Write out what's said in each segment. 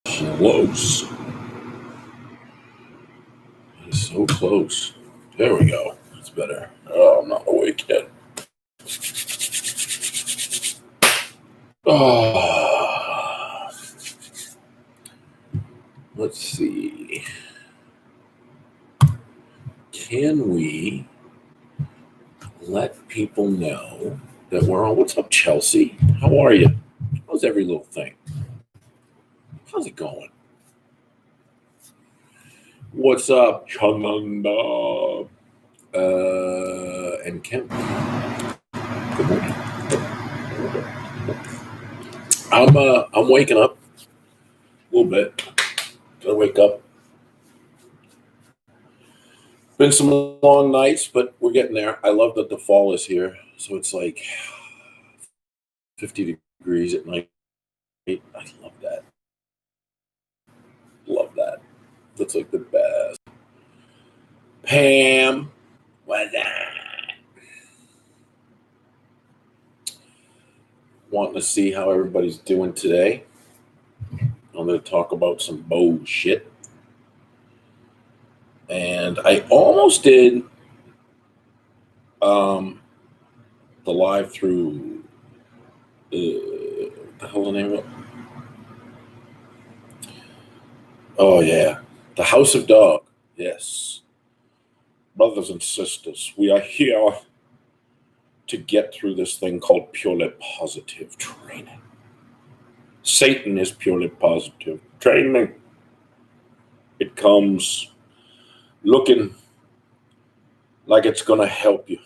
Close. It's so close. There we go. It's better. Oh, I'm not awake yet. Oh. Let's see. Can we let people know that we're on? What's up, Chelsea? How are you? How's every little thing? How's it going? What's up, Chananda? And Kim. Good morning. I'm waking up a little bit. Gotta wake up. Been some long nights, but we're getting there. I love that the fall is here, so it's like 50 degrees at night. I love that. Love that. That's like the best. Pam, what's that? Wanting to see how everybody's doing today. I'm going to talk about some bullshit. And I almost did the live through what the hell the name of it? Oh yeah, the House of Dog. Yes, brothers and sisters, we are here to get through this thing called purely positive training. Satan is purely positive training. It comes looking like it's gonna help you,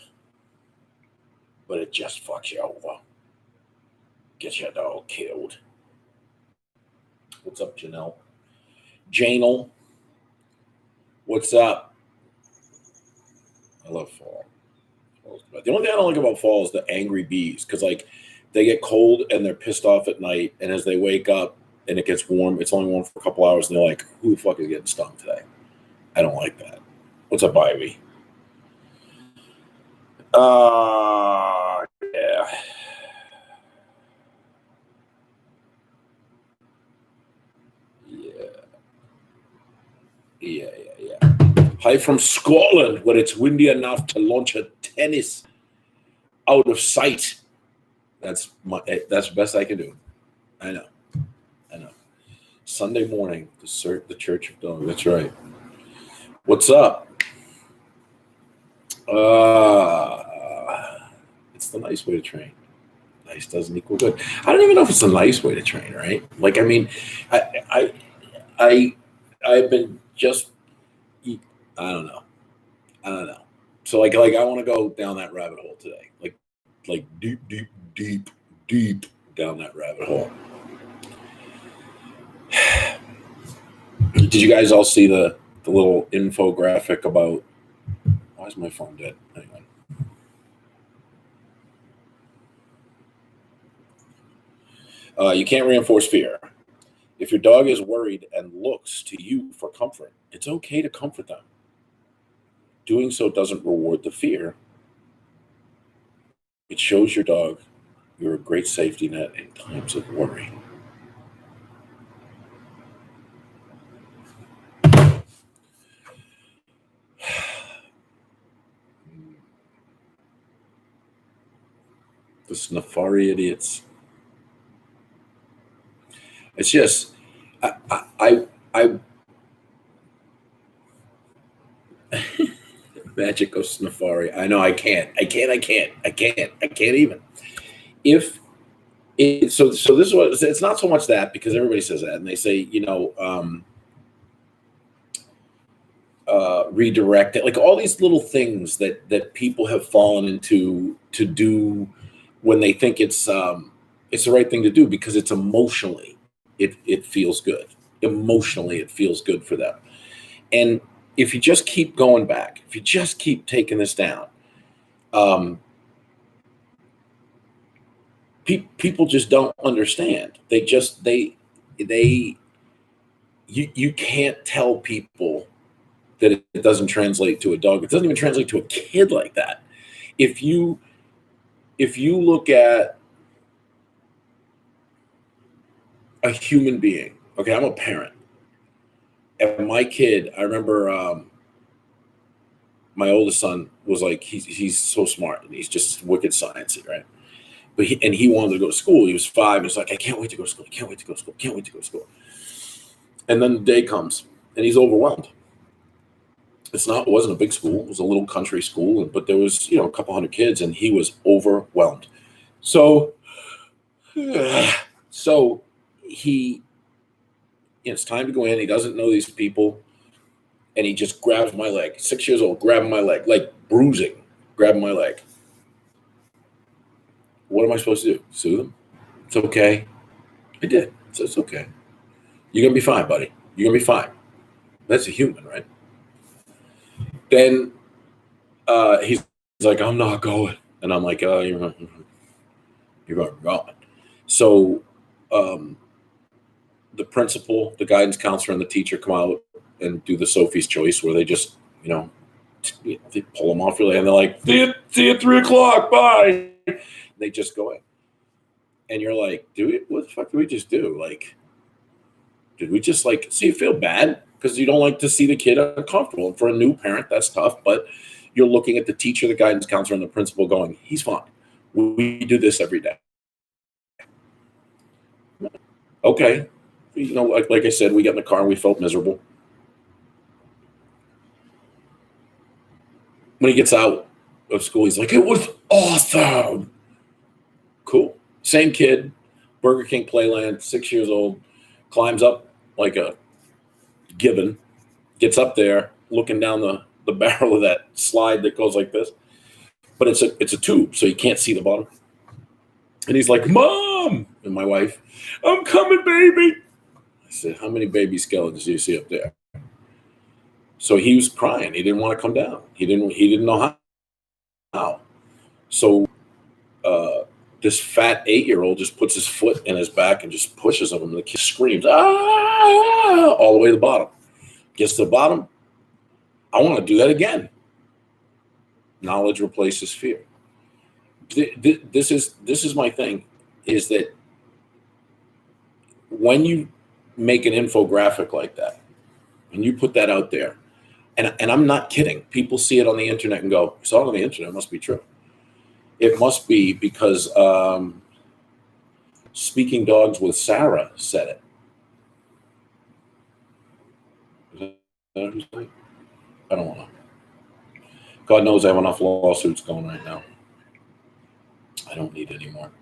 but it just fucks you over. Gets your dog killed. What's up, Janelle? Janel, what's up? I love fall. The only thing I don't like about fall is the angry bees, because like they get cold and they're pissed off at night, and as they wake up and it gets warm, it's only warm for a couple hours, and they're like, "Who the fuck is getting stung today?" I don't like that. What's up, Ivy? Yeah. Yeah. Hi from Scotland, where it's windy enough to launch a tennis out of sight. That's the best I can do. I know. Sunday morning, the Church of Dog. That's right. What's up? It's the nice way to train. Nice doesn't equal good. I don't even know if it's a nice way to train, right? Like, I mean, I've been just, I don't know. So like I want to go down that rabbit hole today, like deep down that rabbit hole. Did you guys all see the little infographic about? Why is my phone dead? Hang on. You can't reinforce fear. If your dog is worried and looks to you for comfort, it's okay to comfort them. Doing so doesn't reward the fear. It shows your dog you're a great safety net in times of worry. The Snafari idiots. It's just, I magic of Snafari. I know I can't even. If it, so this is what it's not so much that, because everybody says that, and they say, redirect it, like all these little things that people have fallen into to do when they think it's the right thing to do, because it's emotionally it feels good. Emotionally it feels good for them. And if you just keep going back, if you just keep taking this down, people just don't understand. You can't tell people that it doesn't translate to a dog. It doesn't even translate to a kid like that. If you look at a human being Okay, I'm a parent. And my kid, I remember my oldest son was like, he's so smart and he's just wicked sciencey, right? But he wanted to go to school. He was 5. He's like, I can't wait to go to school. I can't wait to go to school. Can't wait to go to school. And then the day comes and he's overwhelmed. It wasn't a big school. It was a little country school, but there was, a couple hundred kids and he was overwhelmed. So, so he, it's time to go in. He doesn't know these people. And he just grabs my leg. 6 years old, grabbing my leg, like bruising, grabbing my leg. What am I supposed to do? Soothe him? It's okay. I did. So it's okay. You're going to be fine, buddy. You're going to be fine. That's a human, right? Then he's like, I'm not going. And I'm like, oh, you're going to go. So the principal, the guidance counselor, and the teacher come out and do the Sophie's Choice where they just, they pull them off really, and they're like, see you at 3 o'clock, bye. They just go in. And you're like, what the fuck did we just do? Like, did we just so you feel bad because you don't like to see the kid uncomfortable. And for a new parent, that's tough. But you're looking at the teacher, the guidance counselor, and the principal going, he's fine. We do this every day. Okay. Like I said, we got in the car and we felt miserable. When he gets out of school, he's like, it was awesome. Cool. Same kid, Burger King Playland, 6 years old, climbs up like a gibbon, gets up there, looking down the barrel of that slide that goes like this. But it's a tube, so you can't see the bottom. And he's like, Mom! And my wife, I'm coming, baby. I said, how many baby skeletons do you see up there? So he was crying. He didn't want to come down. He didn't know how. So this fat 8-year-old just puts his foot in his back and just pushes him, and the kid screams, all the way to the bottom. Gets to the bottom. I want to do that again. Knowledge replaces fear. This is my thing, is that when you make an infographic like that, and you put that out there, and I'm not kidding, people see it on the internet and go, I saw it on the internet, it must be true. It must be because Speaking Dogs with Sarah said it. I don't know. God knows I have enough lawsuits going right now. I don't need any more.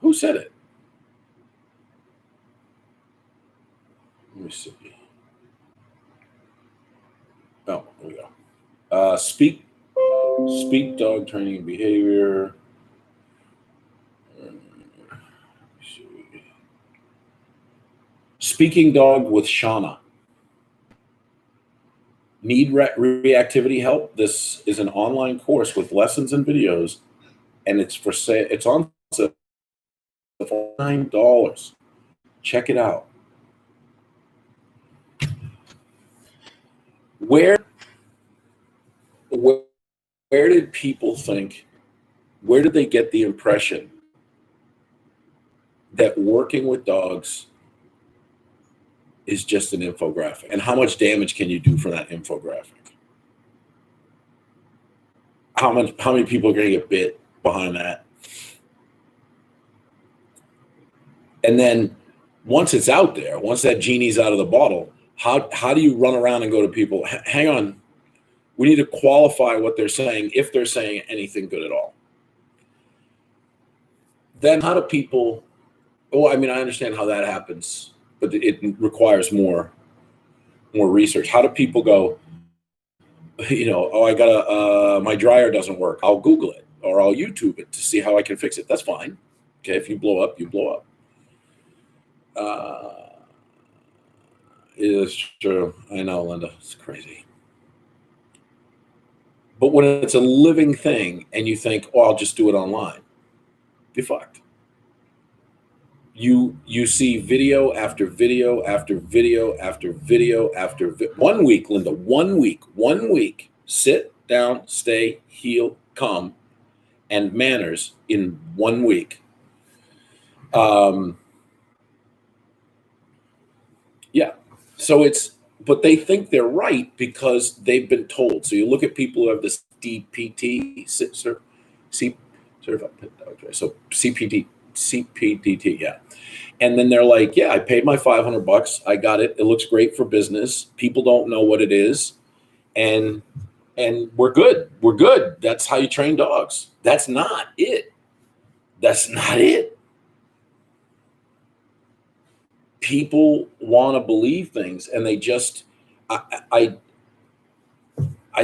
Who said it? Let me see. Oh, here we go. Speak dog training and behavior. Speaking Dog with Shauna. Need reactivity help? This is an online course with lessons and videos, and it's for sale. It's on sale for $9. Check it out. Where did people think? Where did they get the impression that working with dogs is just an infographic? And how much damage can you do for that infographic? How many people are going to get bit behind that? And then once it's out there, once that genie's out of the bottle, how do you run around and go to people, hang on, we need to qualify what they're saying, if they're saying anything good at all. Then how do people, I understand how that happens, but it requires more research. How do people go, I got my dryer doesn't work. I'll Google it or I'll YouTube it to see how I can fix it. That's fine. Okay, if you blow up, you blow up. It is true. I know, Linda. It's crazy. But when it's a living thing and you think, I'll just do it online, you're fucked. You see video after video after video after video after 1 week, Linda, 1 week, sit down, stay, heal, calm, and manners in 1 week. So but they think they're right because they've been told. So you look at people who have this DPT, certified pet dog trainer. So CPDT, yeah. And then they're like, yeah, I paid my $500. I got it. It looks great for business. People don't know what it is. And we're good. We're good. That's how you train dogs. That's not it. That's not it. People want to believe things, and they just, I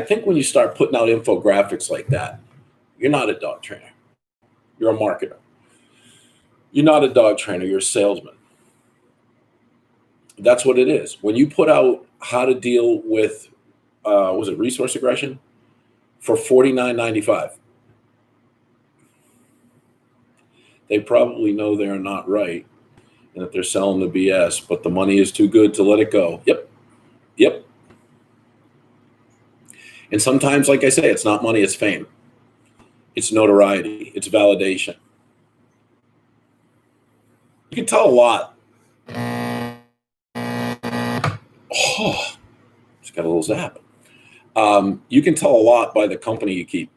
think when you start putting out infographics like that, you're not a dog trainer. You're a marketer. You're not a dog trainer. You're a salesman. That's what it is. When you put out how to deal with, was it resource aggression for $49.95, they probably know they're not right and that they're selling the BS, but the money is too good to let it go. Yep. And sometimes, like I say, it's not money, it's fame. It's notoriety. It's validation. You can tell a lot. Oh, just got a little zap. You can tell a lot by the company you keep,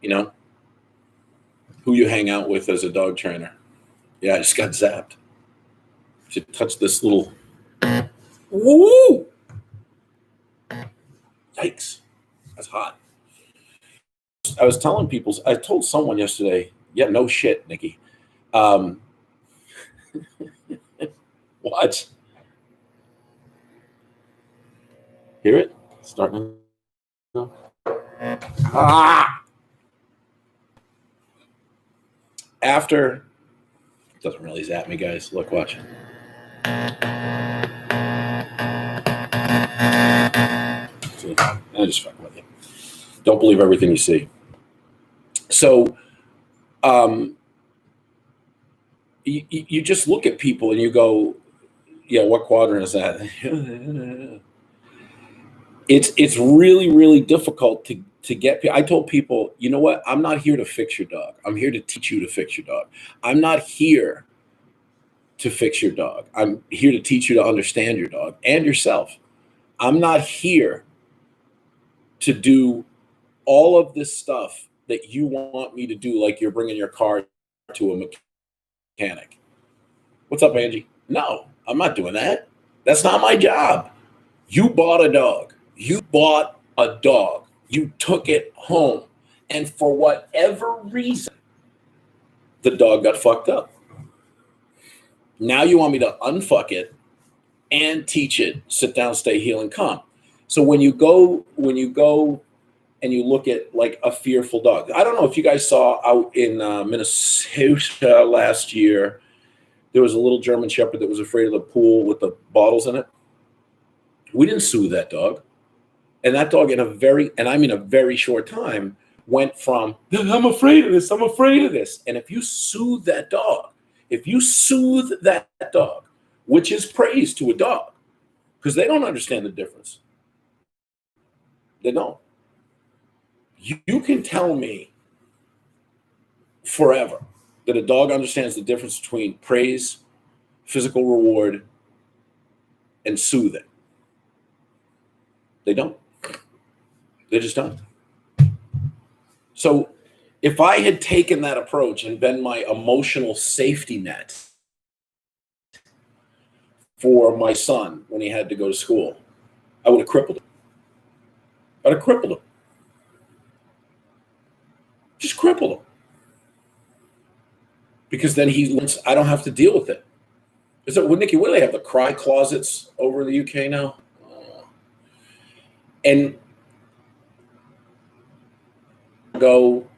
who you hang out with as a dog trainer. Yeah, I just got zapped. Should touch this little. Woo! Yikes. That's hot. I was telling people, I told someone yesterday, yeah, no shit, Nikki. Watch. Hear it? Starting to go. After, it doesn't really zap me, guys. Look, watch. See, I just fuck with you. Don't believe everything you see. So, you just look at people and you go, yeah, what quadrant is that? It's really, really difficult to get. I told people, you know what? I'm not here to fix your dog. I'm here to teach you to fix your dog. I'm not here to fix your dog. I'm here to teach you to understand your dog and yourself. I'm not here to do all of this stuff that you want me to do, like you're bringing your car to a mechanic. What's up, Angie? No, I'm not doing that. That's not my job. You bought a dog. You bought a dog. You took it home. And for whatever reason, the dog got fucked up. Now you want me to unfuck it and teach it, sit down, stay, heal, and calm. So when you go and you look at like a fearful dog, I don't know if you guys saw out in Minnesota last year, there was a little German Shepherd that was afraid of the pool with the bottles in it. We didn't sue that dog. And that dog in a very short time went from, I'm afraid of this, I'm afraid of this. And if you soothe that dog, which is praise to a dog, because they don't understand the difference. They don't. You can tell me forever that a dog understands the difference between praise, physical reward, and soothing. They don't. They just don't. So if I had taken that approach and been my emotional safety net for my son when he had to go to school, I would have crippled him. I'd have crippled him. Just crippled him. Because then I don't have to deal with it. Is it, Nikki, what do they have? The cry closets over in the UK now? And go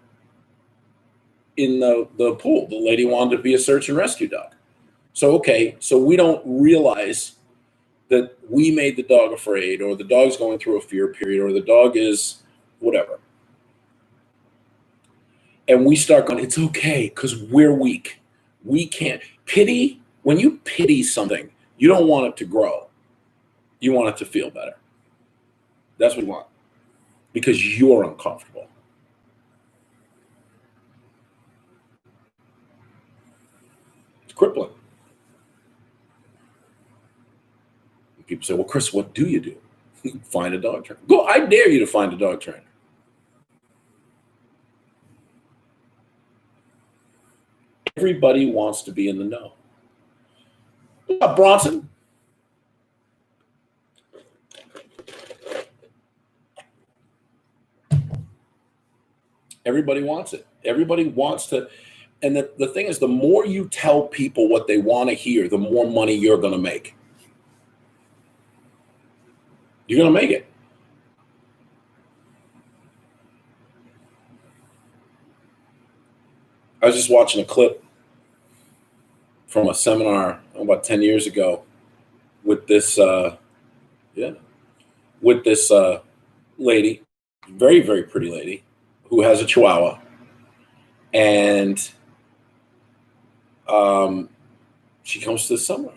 in the pool. The lady wanted to be a search and rescue dog. So we don't realize that we made the dog afraid, or the dog's going through a fear period, or the dog is whatever. And we start going, it's okay, because we're weak. We can't. Pity, when you pity something, you don't want it to grow. You want it to feel better. That's what you want, because you're uncomfortable. It's crippling. People say, well, Chris, what do you do? Find a dog trainer. Go, I dare you to find a dog trainer. Everybody wants to be in the know. What up, Bronson? Everybody wants it. Everybody wants to. And the thing is, the more you tell people what they want to hear, the more money you're going to make. You're going to make it. I was just watching a clip from a seminar about 10 years ago with this, lady, very, very pretty lady, who has a Chihuahua. And she comes to the seminar.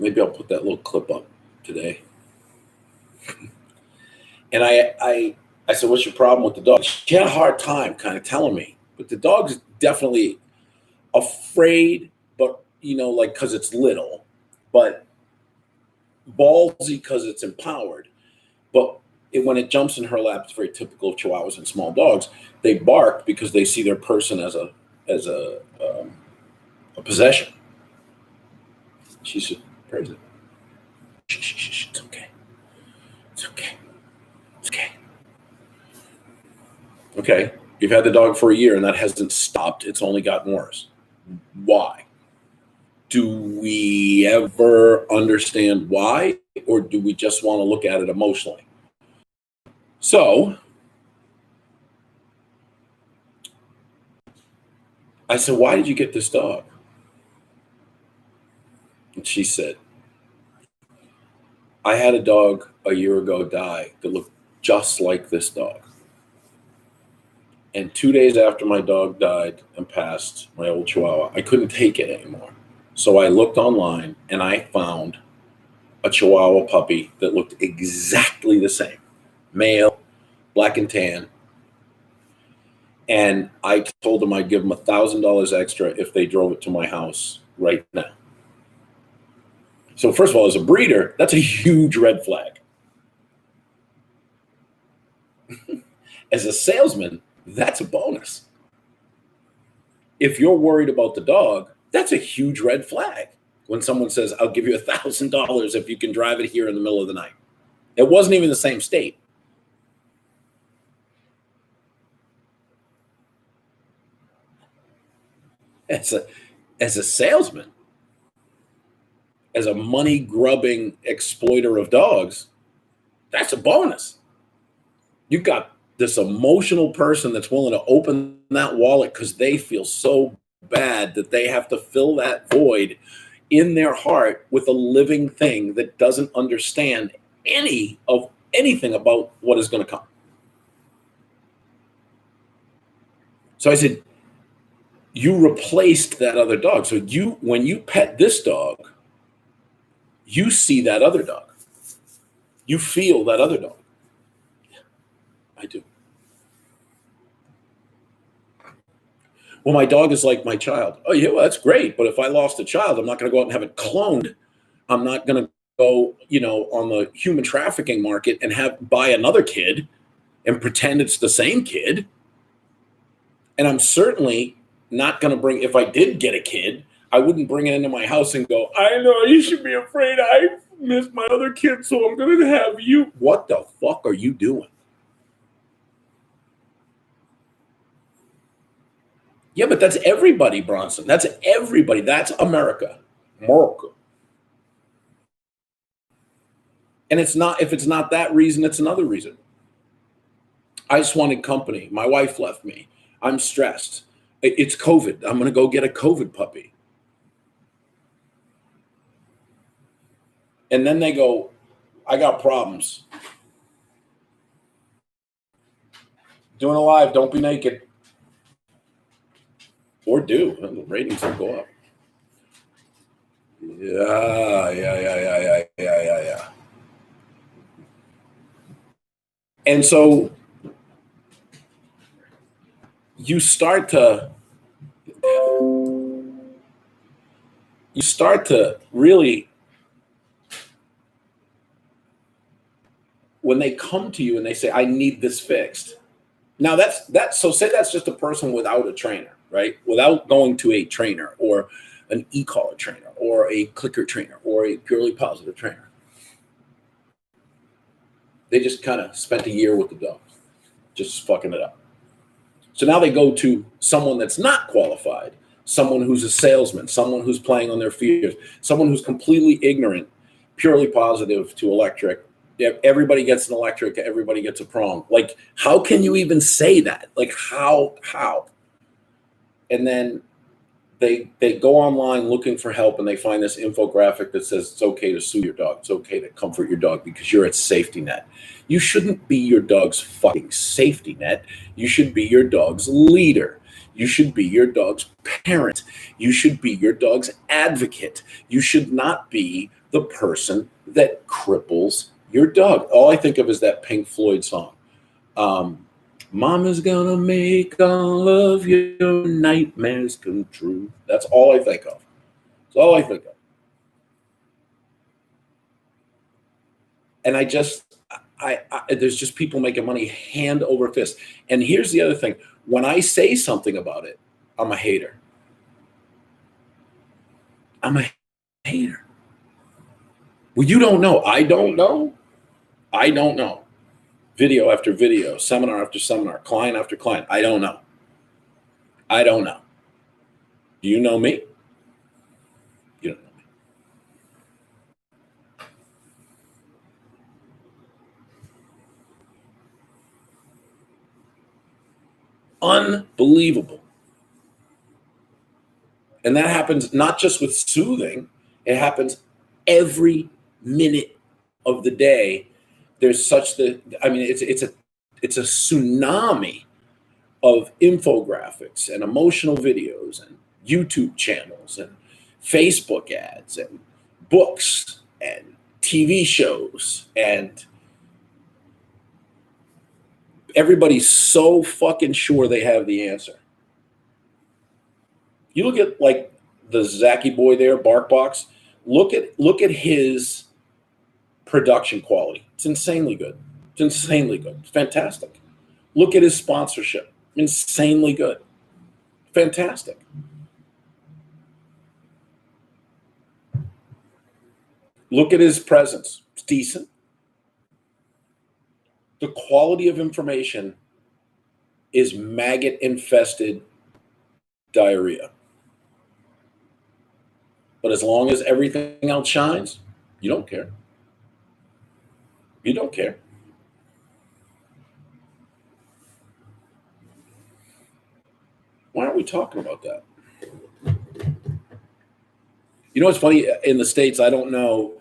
Maybe I'll put that little clip up today. And I said, what's your problem with the dog? She had a hard time kind of telling me, but the dog's definitely afraid, but, like, because it's little, but ballsy because it's empowered. But when it jumps in her lap, it's very typical of Chihuahuas and small dogs. They bark because they see their person as a possession. She said, praise it. Shh, it's okay. It's okay. It's okay. Okay, you've had the dog for a year and that hasn't stopped. It's only gotten worse. Why? Do we ever understand why, or do we just want to look at it emotionally? So I said, why did you get this dog? And she said, I had a dog a year ago die that looked just like this dog. And 2 days after my dog died and passed, my old Chihuahua, I couldn't take it anymore. So I looked online and I found a Chihuahua puppy that looked exactly the same. Male, black and tan. And I told them I'd give them $1,000 extra if they drove it to my house right now. So first of all, as a breeder, that's a huge red flag. As a salesman, that's a bonus. If you're worried about the dog, that's a huge red flag. When someone says, I'll give you $1,000 if you can drive it here in the middle of the night. It wasn't even the same state. As a salesman, as a money-grubbing exploiter of dogs, that's a bonus. You've got this emotional person that's willing to open that wallet because they feel so bad that they have to fill that void in their heart with a living thing that doesn't understand anything about what is going to come. So I said, you replaced that other dog. So when you pet this dog, you see that other dog. You feel that other dog. Yeah, I do. Well, my dog is like my child. Oh, yeah, well, that's great. But if I lost a child, I'm not going to go out and have it cloned. I'm not going to go, on the human trafficking market and buy another kid and pretend it's the same kid. And I'm certainly not going to if I did get a kid, I wouldn't bring it into my house and go, I know you should be afraid I missed my other kid, so I'm going to have you. What the fuck are you doing? Yeah, but that's everybody, Bronson. That's everybody. That's America. America. And if it's not that reason, it's another reason. I just wanted company. My wife left me. I'm stressed. It's COVID. I'm going to go get a COVID puppy. And then they go, I got problems. Doing a live, don't be naked. Or do. The ratings will go up. Yeah. And so you start to, you start to really, when they come to you and they say, I need this fixed. Now so say that's just a person without a trainer, right? Without going to a trainer or an e-collar trainer or a clicker trainer or a purely positive trainer. They just kind of spent a year with the dog, just fucking it up. So now they go to someone that's not qualified, someone who's a salesman, someone who's playing on their fears, someone who's completely ignorant, purely positive to electric. Everybody gets an electric, everybody gets a prong. Like, how can you even say that? Like, how? And then they go online looking for help, and they find this infographic that says it's okay to soothe your dog. It's okay to comfort your dog because you're its safety net. You shouldn't be your dog's fucking safety net. You should be your dog's leader. You should be your dog's parent. You should be your dog's advocate. You should not be the person that cripples your dog. All I think of is that Pink Floyd song. Mama's gonna make all of your nightmares come true. That's all I think of. That's all I think of. And there's just people making money hand over fist. And here's the other thing. When I say something about it, I'm a hater. I'm a hater. Well, you don't know. I don't know. I don't know. Video after video, seminar after seminar, client after client. I don't know. I don't know. Do you know me? You don't know me. Unbelievable. And that happens not just with soothing, it happens every minute of the day. There's it's a tsunami of infographics and emotional videos and YouTube channels and Facebook ads and books and TV shows, and everybody's so fucking sure they have the answer. You look at like the Zacky boy there, BarkBox. Look at his production quality. It's insanely good. It's insanely good. It's fantastic. Look at his sponsorship. Insanely good. Fantastic. Look at his presence. It's decent. The quality of information is maggot-infested diarrhea. But as long as everything else shines, you don't care. You don't care. Why aren't we talking about that? You know what's funny? In the States, I don't know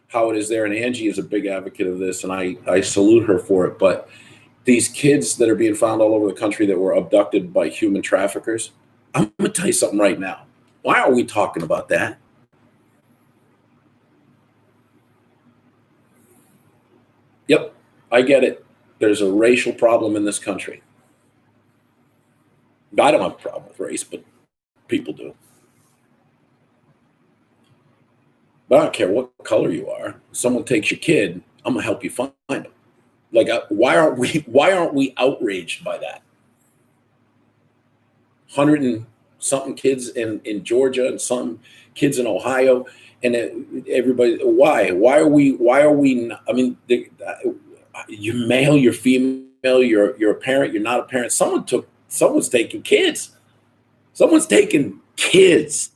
how it is there, and Angie is a big advocate of this, and I salute her for it, but these kids that are being found all over the country that were abducted by human traffickers, I'm going to tell you something right now. Why are we talking about that? Yep, I get it. There's a racial problem in this country. I don't have a problem with race, but people do. But I don't care what color you are. If someone takes your kid, I'm gonna help you find them. Like, why aren't we outraged by that? 100 and something kids in Georgia and some kids in Ohio, and everybody. Why are we? I mean, you're male, you're female, you're a parent, you're not a parent. Someone's taking kids. Someone's taking kids.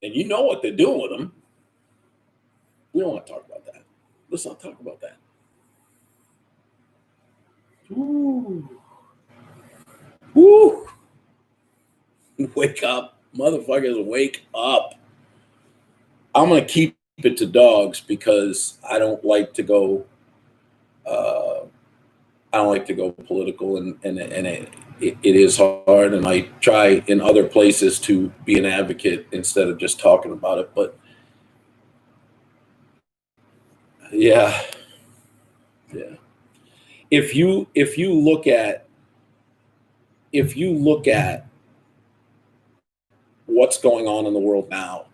And you know what they're doing with them. We don't want to talk about that. Let's not talk about that. Ooh. Woo. Wake up. Motherfuckers, wake up. I'm going to keep it to dogs because I don't like to go political, and it is hard, and I try in other places to be an advocate instead of just talking about it. But yeah. If you look at what's going on in the world now,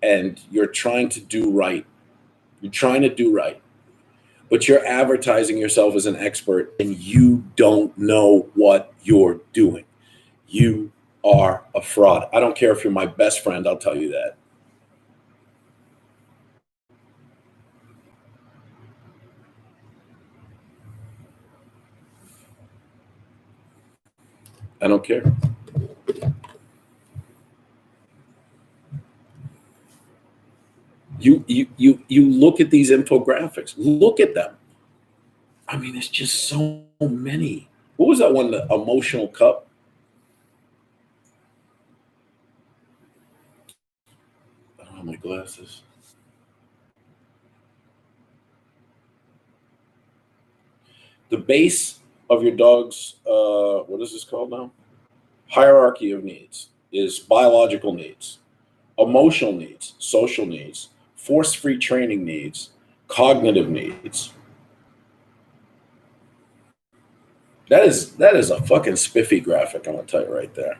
and you're trying to do right. You're trying to do right, but you're advertising yourself as an expert and you don't know what you're doing. You are a fraud. I don't care if you're my best friend, I'll tell you that. I don't care. You look at these infographics. Look at them. I mean, it's just so many. What was that one? The emotional cup. I don't have my glasses. The base of your dog's what is this called now? Hierarchy of needs is biological needs, emotional needs, social needs, force-free training needs, cognitive needs. That is a fucking spiffy graphic. I'm gonna tell you right there.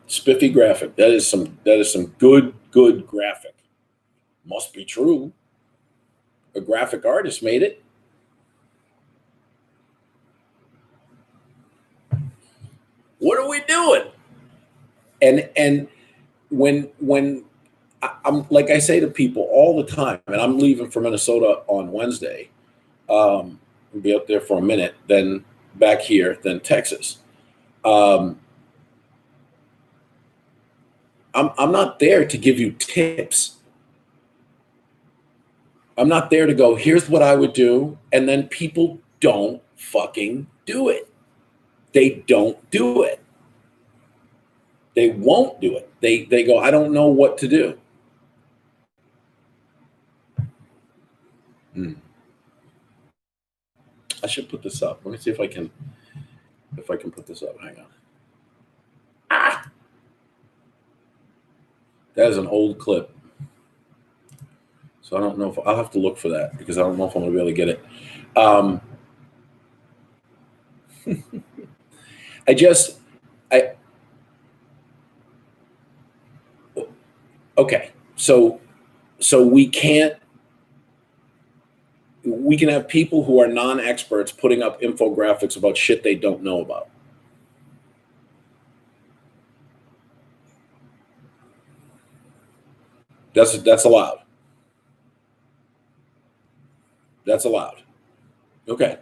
Spiffy graphic. That is some good graphic. Must be true. A graphic artist made it. What are we doing? And when I'm like I say to people all the time, and I'm leaving for Minnesota on Wednesday. I'll be up there for a minute, then back here, then Texas. I'm not there to give you tips. I'm not there to go, here's what I would do, and then people don't fucking do it. They don't do it. They won't do it. They go, I don't know what to do. I should put this up. Let me see if I can put this up. Hang on. Ah! That is an old clip. So I don't know if I'll have to look for that because I don't know if I'm gonna be able to get it. Okay. So we can have people who are non-experts putting up infographics about shit they don't know about. That's allowed. That's allowed. Okay.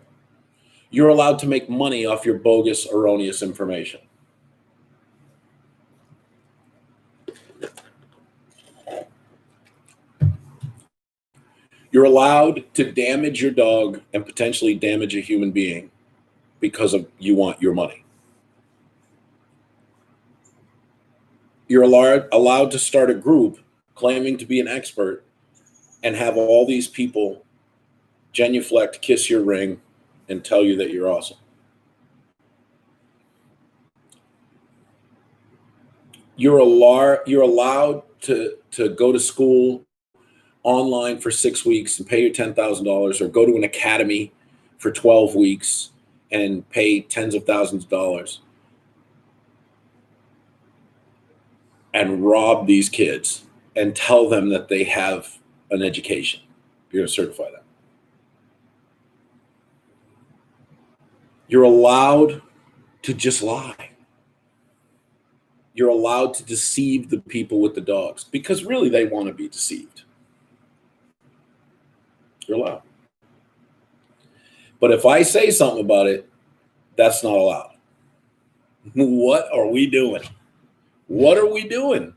You're allowed to make money off your bogus, erroneous information. You're allowed to damage your dog and potentially damage a human being because of you want your money. You're allowed to start a group claiming to be an expert and have all these people genuflect, kiss your ring, and tell you that you're awesome. You're allowed to go to school online for 6 weeks and pay your $10,000, or go to an academy for 12 weeks and pay tens of thousands of dollars and rob these kids and tell them that they have an education. You're going to certify that. You're allowed to just lie. You're allowed to deceive the people with the dogs because really they want to be deceived. You're allowed. But if I say something about it, that's not allowed. What are we doing? What are we doing?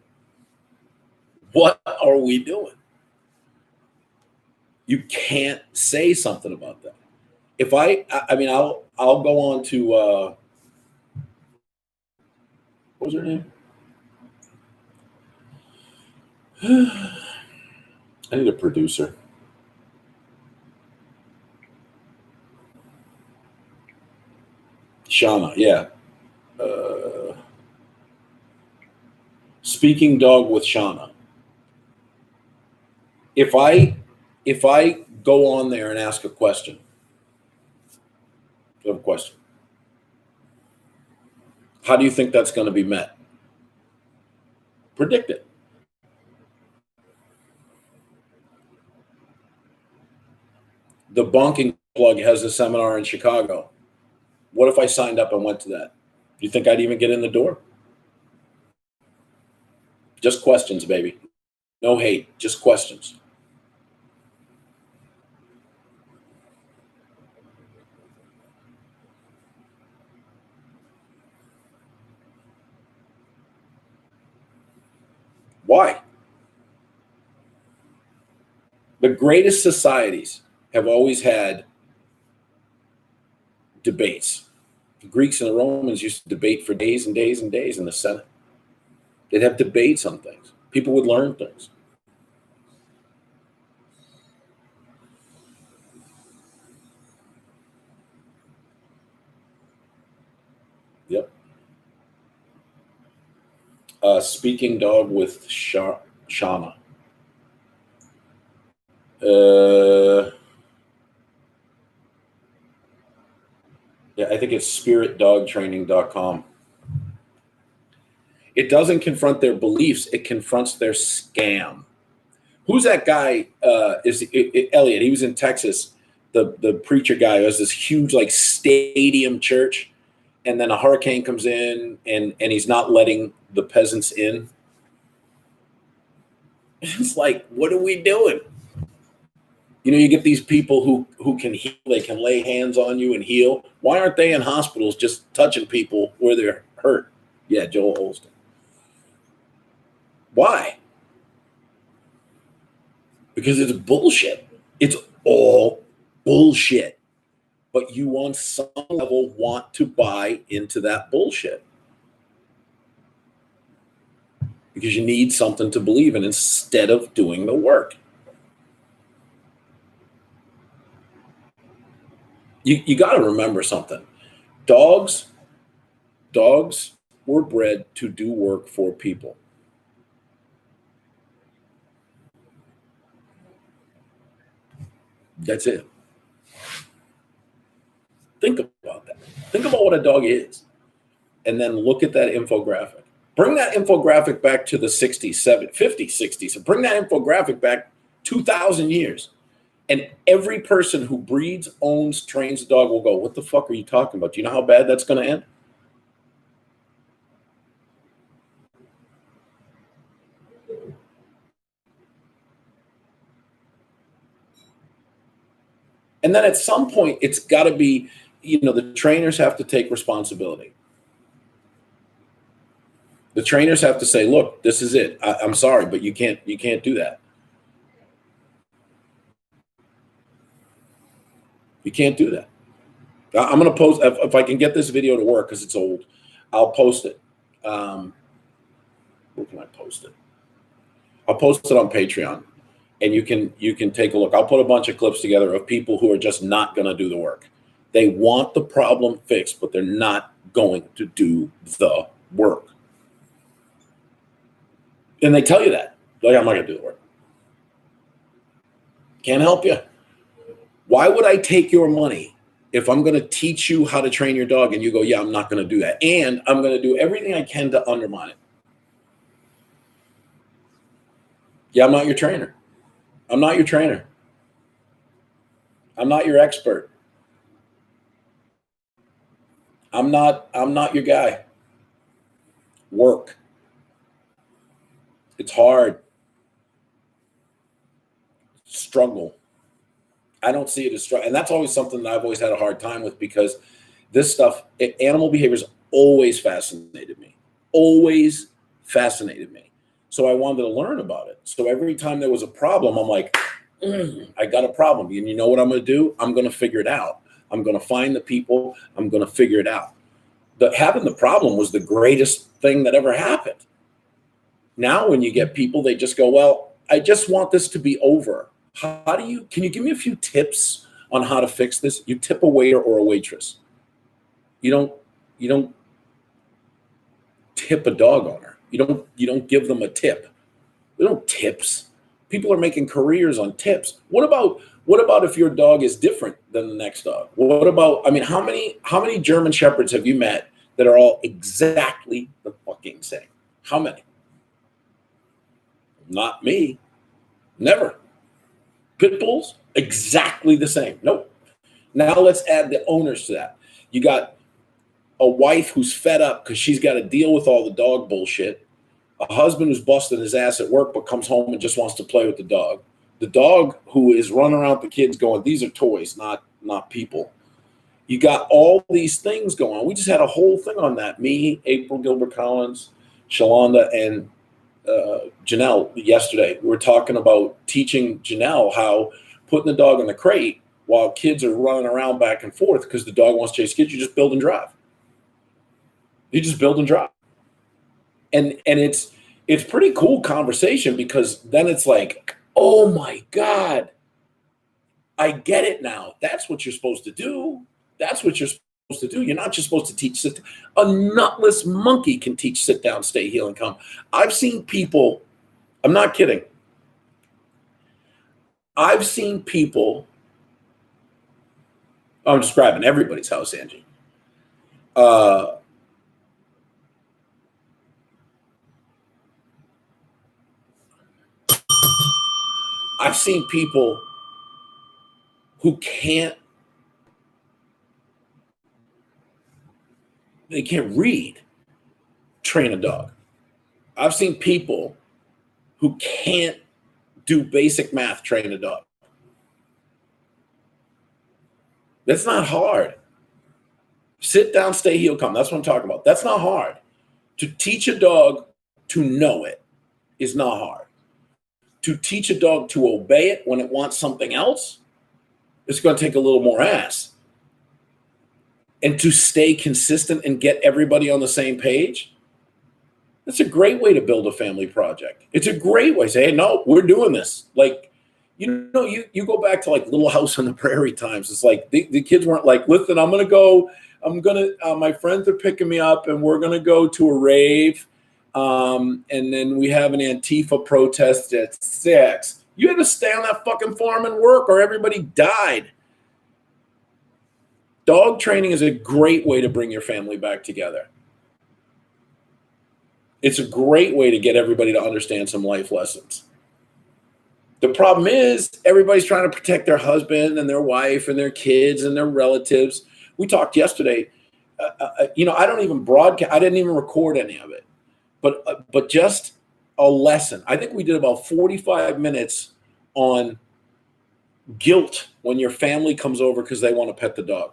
What are we doing? You can't say something about that. If I mean, I'll go on to what was her name? I need a producer. Shauna, yeah. Speaking dog with Shauna. If I go on there and ask a question, I have a question. How do you think that's going to be met? Predict it. The Bonking Plug has a seminar in Chicago. What if I signed up and went to that? Do you think I'd even get in the door? Just questions, baby. No hate, just questions. Why? The greatest societies have always had debates. The Greeks and the Romans used to debate for days and days and days in the Senate. They'd have debates on things. People would learn things. Yep. Speaking dog with Shauna. Yeah, I think it's spiritdogtraining.com. It doesn't confront their beliefs. It confronts their scam. Who's that guy? Elliot. He was in Texas. The preacher guy who has this huge like stadium church, and then a hurricane comes in, and he's not letting the peasants in. It's like, what are we doing? You know, you get these people who can heal. They can lay hands on you and heal. Why aren't they in hospitals just touching people where they're hurt? Yeah, Joel Olston. Why? Because it's bullshit. It's all bullshit. But you on some level want to buy into that bullshit. Because you need something to believe in instead of doing the work. You got to remember something. Dogs were bred to do work for people. That's it. Think about that. Think about what a dog is. And then look at that infographic. Bring that infographic back to the 60s, 70s, 50s, 60s, and bring that infographic back 2,000 years. And every person who breeds, owns, trains a dog will go, what the fuck are you talking about? Do you know how bad that's going to end? And then at some point, it's got to be, the trainers have to take responsibility. The trainers have to say, look, this is it. I'm sorry, but you can't do that. You can't do that. I'm going to post, if I can get this video to work, because it's old, I'll post it. Where can I post it? I'll post it on Patreon, and you can take a look. I'll put a bunch of clips together of people who are just not going to do the work. They want the problem fixed, but they're not going to do the work. And they tell you that. Like, I'm not going to do the work. Can't help you. Why would I take your money if I'm going to teach you how to train your dog and you go, yeah, I'm not going to do that. And I'm going to do everything I can to undermine it. Yeah, I'm not your trainer. I'm not your trainer. I'm not your expert. I'm not your guy. Work. It's hard. Struggle. I don't see it as struggle. And that's always something that I've always had a hard time with, because this stuff, animal behavior has always fascinated me. Always fascinated me. So I wanted to learn about it. So every time there was a problem, I'm like, I got a problem. And you know what I'm going to do? I'm going to figure it out. I'm going to find the people. I'm going to figure it out. Having the problem was the greatest thing that ever happened. Now, when you get people, they just go, well, I just want this to be over. Can you give me a few tips on how to fix this? You tip a waiter or a waitress. You don't tip a dog owner. You don't give them a tip. They don't tips. People are making careers on tips. What about if your dog is different than the next dog? What about, how many German shepherds have you met that are all exactly the fucking same. How many? Not me. Never. Pit bulls, exactly the same. Nope. Now let's add the owners to that. You got a wife who's fed up because she's got to deal with all the dog bullshit. A husband who's busting his ass at work but comes home and just wants to play with the dog. The dog who is running around with the kids going, these are toys, not people. You got all these things going on. We just had a whole thing on that. Me, April Gilbert Collins, Shalonda, and Janelle yesterday. We were talking about teaching Janelle how putting the dog in the crate while kids are running around back and forth because the dog wants to chase kids. You just build and drive. You just build and drive. And it's pretty cool conversation because then it's like, oh my God, I get it now. That's what you're supposed to do. That's what you're supposed to do. You're not just supposed to teach a nutless monkey can teach sit down, stay, heal, and come. I've seen people, I'm not kidding. I've seen people, I'm describing everybody's house, Angie. I've seen people who they can't read, train a dog. I've seen people who can't do basic math, train a dog. That's not hard. Sit down, stay, heel, come. That's what I'm talking about. That's not hard. To teach a dog to know it is not hard. To teach a dog to obey it when it wants something else, it's going to take a little more ass. And to stay consistent and get everybody on the same page, that's a great way to build a family project. It's a great way to say, hey, no, we're doing this. Like, you go back to like Little House on the Prairie times. It's like the kids weren't like, listen, my friends are picking me up and we're going to go to a rave. And then we have an Antifa protest at 6. You had to stay on that fucking farm and work or everybody died. Dog training is a great way to bring your family back together. It's a great way to get everybody to understand some life lessons. The problem is everybody's trying to protect their husband and their wife and their kids and their relatives. We talked yesterday. I don't even broadcast. I didn't even record any of it. But just a lesson. I think we did about 45 minutes on guilt when your family comes over because they want to pet the dog.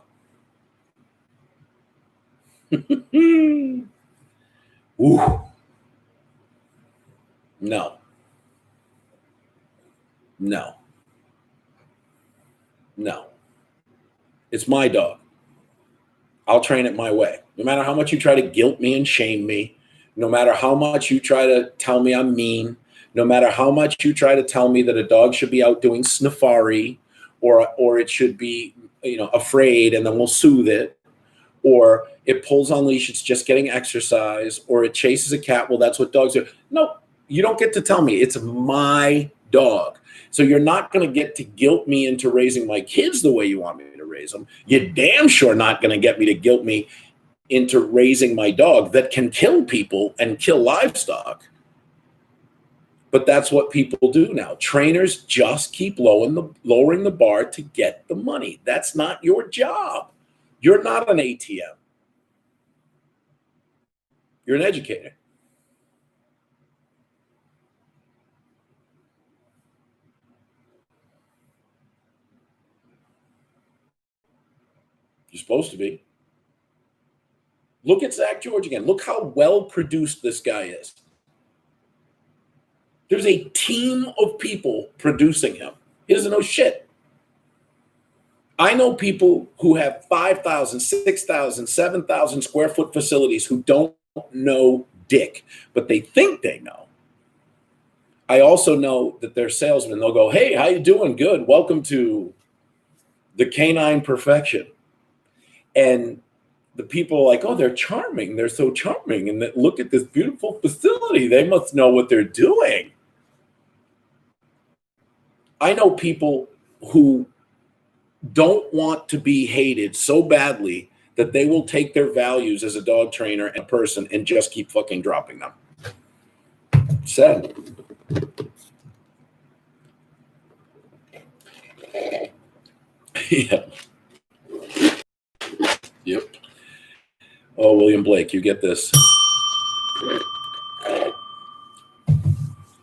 Ooh. No. It's my dog. I'll train it my way. No matter how much you try to guilt me and shame me, no matter how much you try to tell me I'm mean, no matter how much you try to tell me that a dog should be out doing sniffari or it should be, afraid and then we'll soothe it, or it pulls on leash, it's just getting exercise, or it chases a cat, well, that's what dogs do. No, you don't get to tell me. It's my dog. So you're not going to get to guilt me into raising my kids the way you want me to raise them. You're damn sure not going to get me to guilt me into raising my dog that can kill people and kill livestock. But that's what people do now. Trainers just keep lowering the bar to get the money. That's not your job. You're not an ATM. You're an educator. You're supposed to be. Look at Zach George again. Look how well produced this guy is. There's a team of people producing him. He doesn't know shit. I know people who have 5,000, 6,000, 7,000 square foot facilities who don't know dick, but they think they know. I also know that they're salesmen. They'll go, hey, how you doing? Good. Welcome to the canine perfection. And the people are like, oh, they're charming. They're so charming. And look at this beautiful facility. They must know what they're doing. I know people who don't want to be hated so badly that they will take their values as a dog trainer and a person and just keep fucking dropping them. Sad. Yeah. Yep. Oh, William Blake, you get this.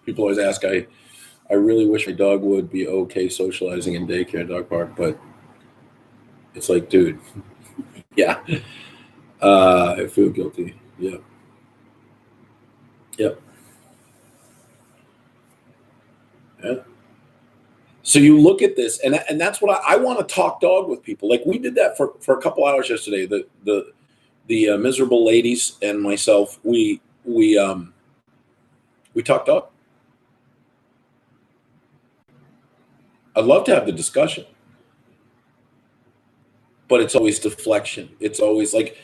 People always ask, I really wish my dog would be okay socializing in daycare, dog park, but it's like, dude, yeah. I feel guilty. Yeah. Yep. Yeah. So you look at this, and that's what I want to talk dog with people. Like we did that for a couple hours yesterday. The miserable ladies and myself, we talked dog. I'd love to have the discussion, but it's always deflection. It's always like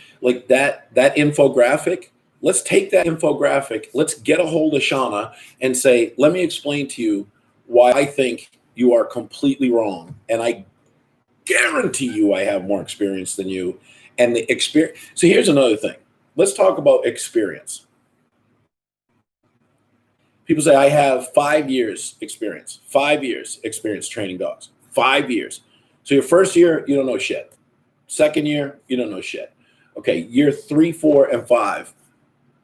that infographic. Let's take that infographic. Let's get a hold of Shauna and say, let me explain to you why I think you are completely wrong. And I guarantee you I have more experience than you. And the experience. So here's another thing. Let's talk about experience. People say, I have 5 years experience, 5 years experience training dogs, 5 years. So your first year, you don't know shit. Second year, you don't know shit. Okay, year 3, 4, and 5.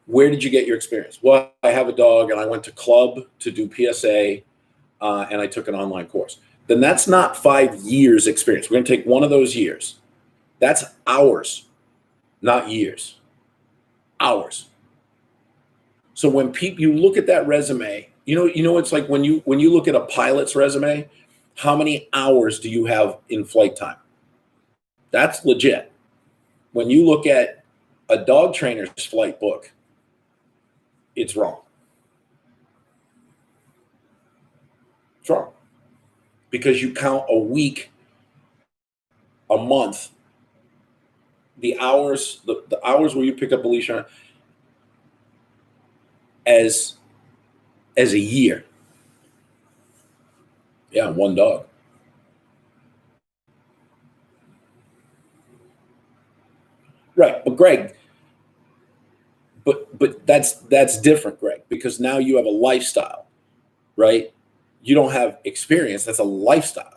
Where did you get your experience? Well, I have a dog and I went to club to do PSA and I took an online course. Then that's not 5 years experience. We're going to take one of those years. That's hours, not years. Hours. So when you look at that resume, you know, it's like when you look at a pilot's resume, how many hours do you have in flight time? That's legit. When you look at a dog trainer's flight book, it's wrong. It's wrong. Because you count a week, a month, the hours, the hours where you pick up a leash on as a year. Yeah, one dog. Right, but Greg, but that's different, Greg, because now you have a lifestyle, right? You don't have experience. That's a lifestyle.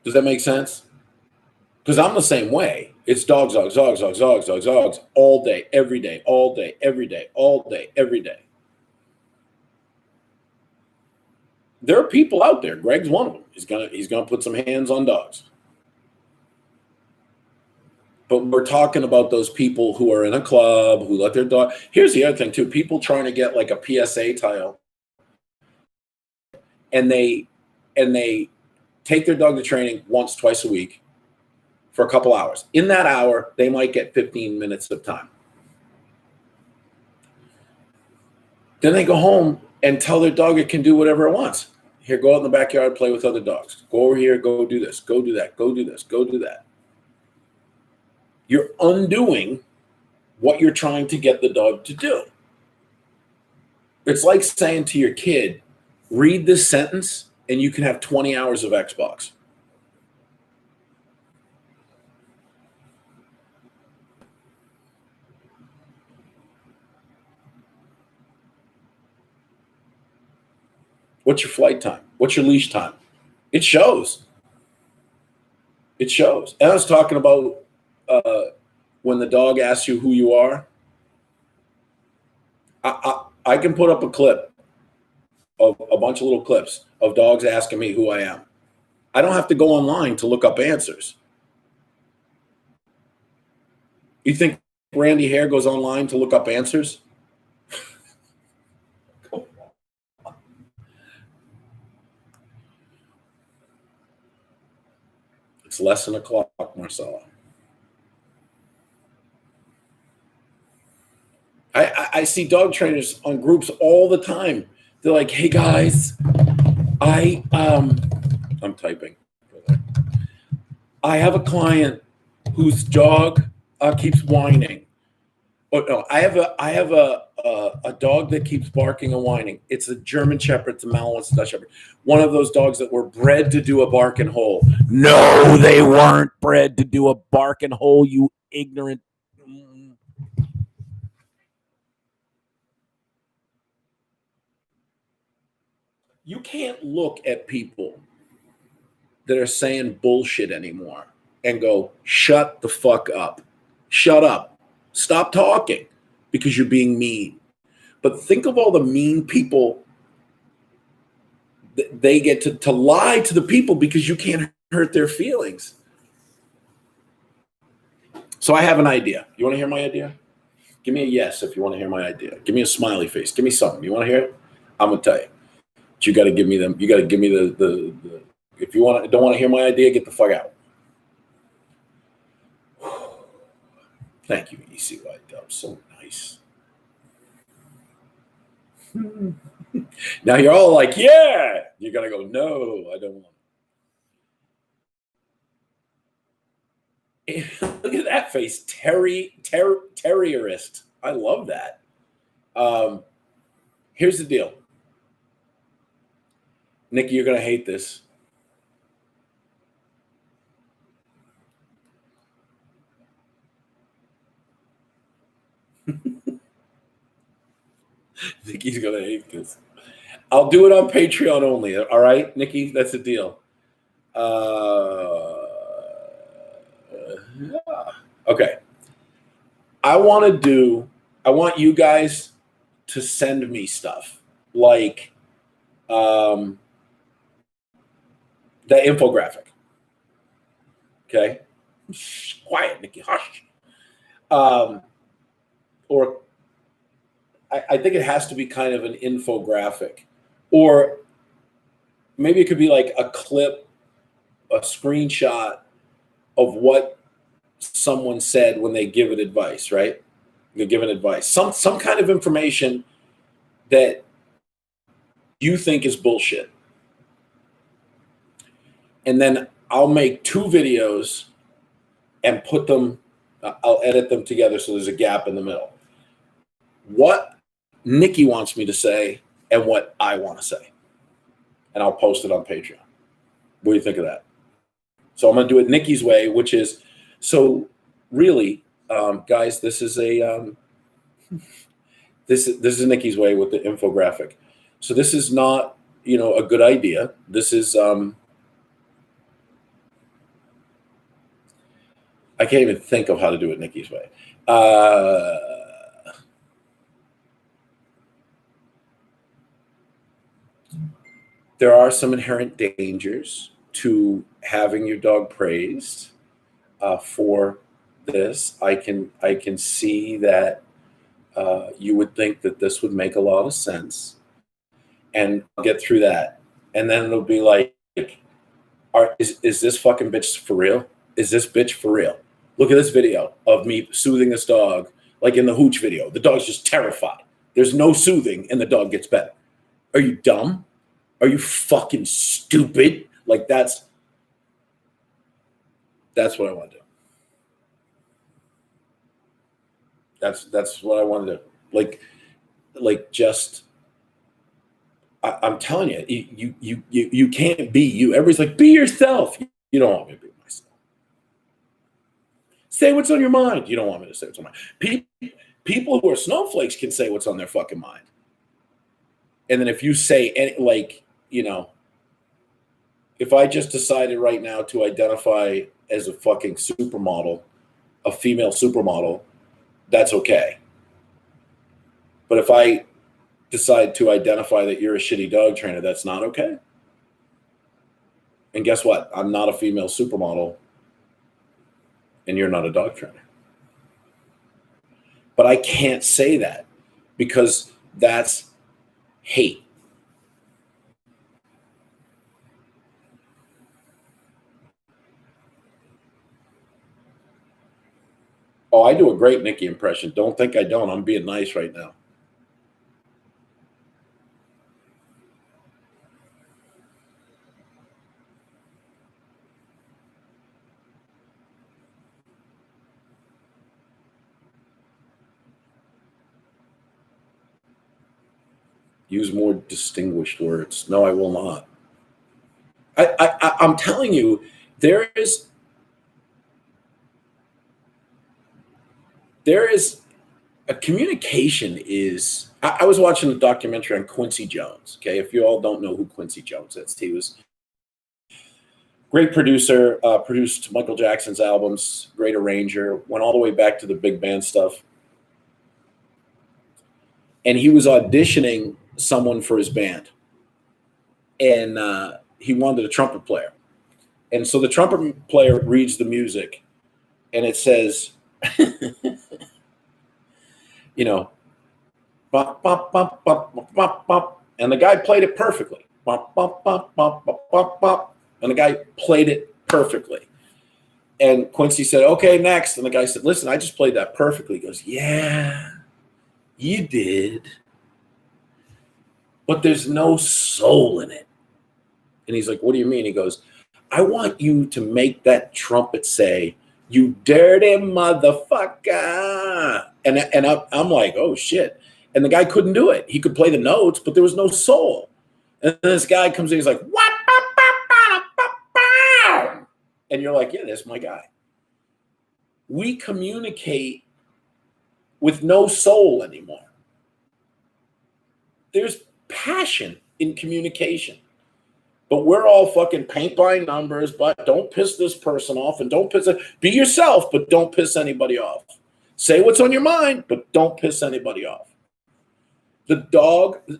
Does that make sense? Because I'm the same way. It's dogs, dogs, dogs, dogs, dogs, dogs, dogs, all day, every day, all day, every day, all day, every day. There are people out there. Greg's one of them. He's gonna put some hands on dogs. But we're talking about those people who are in a club, who let their dog. Here's the other thing too. People trying to get like a PSA title, and they take their dog to training once, twice a week for a couple hours. In that hour, they might get 15 minutes of time. Then they go home and tell their dog it can do whatever it wants. Here, go out in the backyard, play with other dogs. Go over here, go do this, go do that, go do this, go do that. You're undoing what you're trying to get the dog to do. It's like saying to your kid, read this sentence and you can have 20 hours of Xbox. What's your flight time? What's your leash time? It shows. It shows. And I was talking about when the dog asks you who you are. I can put up a clip of a bunch of little clips of dogs asking me who I am. I don't have to go online to look up answers. You think Randy Hare goes online to look up answers? It's less than a clock, Marcella. I see dog trainers on groups all the time. They're like, hey guys, I'm typing. I have a client whose dog keeps whining. Oh no, I have a a dog that keeps barking and whining. It's a German Shepherd. It's a Malinois Dutch Shepherd. One of those dogs that were bred to do a bark and hole. No, they weren't bred to do a bark and hole, you ignorant. You can't look at people that are saying bullshit anymore and go, shut the fuck up. Shut up. Stop talking because you're being mean. But think of all the mean people they get to lie to the people because you can't hurt their feelings. So I have an idea. You want to hear my idea? Give me a yes if you want to hear my idea. Give me a smiley face. Give me something. You want to hear it? I'm gonna tell you. But you got to give me them. You got to give me the. If you don't want to hear my idea, get the fuck out. Thank you, ECY Dub. So nice. Now you're all like, yeah. You got to go, no, I don't want it. Look at that face. Terrierist. I love that. Here's the deal. Nikki, you're going to hate this. Nikki's going to hate this. I'll do it on Patreon only. All right, Nikki, that's the deal. Okay. I want you guys to send me stuff like the infographic. Okay. Shh, quiet, Nikki. Hush. Or I think it has to be kind of an infographic, or maybe it could be like a clip, a screenshot of what someone said when they give it advice, right? They're giving advice, some kind of information that you think is bullshit. And then I'll make 2 videos and put them, I'll edit them together so there's a gap in the middle. What Nikki wants me to say and what I want to say. And I'll post it on Patreon. What do you think of that? So I'm going to do it Nikki's way, which is, so really, guys, this is a, this is Nikki's way with the infographic. So this is not, a good idea. This is, I can't even think of how to do it Nikki's way. There are some inherent dangers to having your dog praised for this. I can see that you would think that this would make a lot of sense, and I'll get through that, and then it'll be like, is this fucking bitch for real? Is this bitch for real? Look at this video of me soothing this dog, like in the hooch video. The dog's just terrified. There's no soothing, and the dog gets better. Are you dumb? Are you fucking stupid? Like that's what I want to do. That's what I want to do. Like just I'm telling you, you can't be you. Everybody's like, be yourself. You don't want me to be myself. Say what's on your mind. You don't want me to say what's on my mind. People who are snowflakes can say what's on their fucking mind. And then if you say any, if I just decided right now to identify as a fucking supermodel, a female supermodel, that's okay. But if I decide to identify that you're a shitty dog trainer, that's not okay. And guess what? I'm not a female supermodel, and you're not a dog trainer. But I can't say that because that's hate. Oh, I do a great Nikki impression. Don't think I don't. I'm being nice right now. Use more distinguished words. No, I will not. I'm telling you, there is a communication is. I was watching a documentary on Quincy Jones. Okay, if you all don't know who Quincy Jones is, he was a great producer, produced Michael Jackson's albums, great arranger, went all the way back to the big band stuff. And he was auditioning someone for his band, and he wanted a trumpet player. And so the trumpet player reads the music, and it says, you know, bop, bop, bop, bop, bop, bop, bop. And the guy played it perfectly. Bop, bop, bop, bop, bop, bop, bop. And the guy played it perfectly. And Quincy said, okay, next. And the guy said, listen, I just played that perfectly. He goes, yeah, you did. But there's no soul in it. And he's like, what do you mean? He goes, I want you to make that trumpet say, you dirty motherfucker. And I'm like, oh, shit. And the guy couldn't do it. He could play the notes, but there was no soul. And then this guy comes in, he's like, what? And you're like, yeah, that's my guy. We communicate with no soul anymore. There's passion in communication. But we're all fucking paint by numbers, but don't piss this person off and don't piss it. Be yourself, but don't piss anybody off. Say what's on your mind, but don't piss anybody off.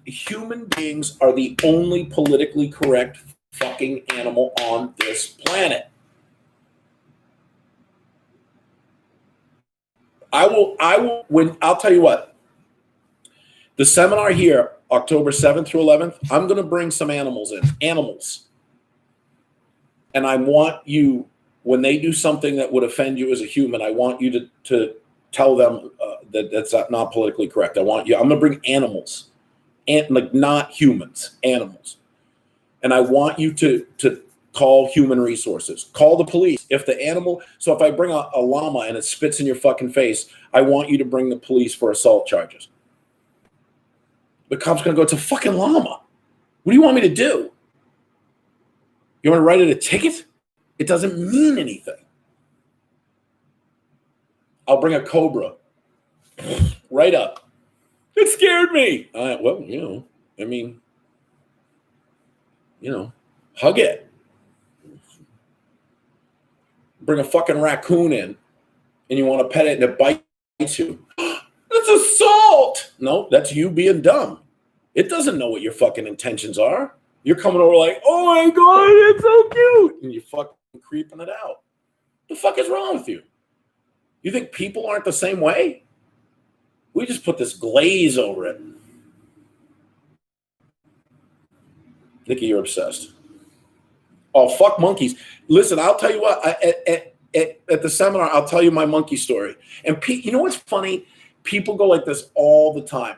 Human beings are the only politically correct fucking animal on this planet. I'll tell you what, the seminar here, October 7th through 11th, I'm going to bring some animals in. And I want you, when they do something that would offend you as a human, I want you to tell them that that's not politically correct. I'm going to bring animals, and like not humans, animals. And I want you to call human resources, call the police. If I bring a llama and it spits in your fucking face, I want you to bring the police for assault charges. The cop's going to go, it's a fucking llama. What do you want me to do? You want to write it a ticket? It doesn't mean anything. I'll bring a cobra. Right up. It scared me. Hug it. Bring a fucking raccoon in, and you want to pet it and it bites you. That's assault. No, that's you being dumb. It doesn't know what your fucking intentions are. You're coming over like, oh my God, it's so cute. And you're fucking creeping it out. The fuck is wrong with you? You think people aren't the same way? We just put this glaze over it. Nikki, you're obsessed. Oh, fuck monkeys. Listen, I'll tell you what, at the seminar, I'll tell you my monkey story. And you know what's funny? People go like this all the time.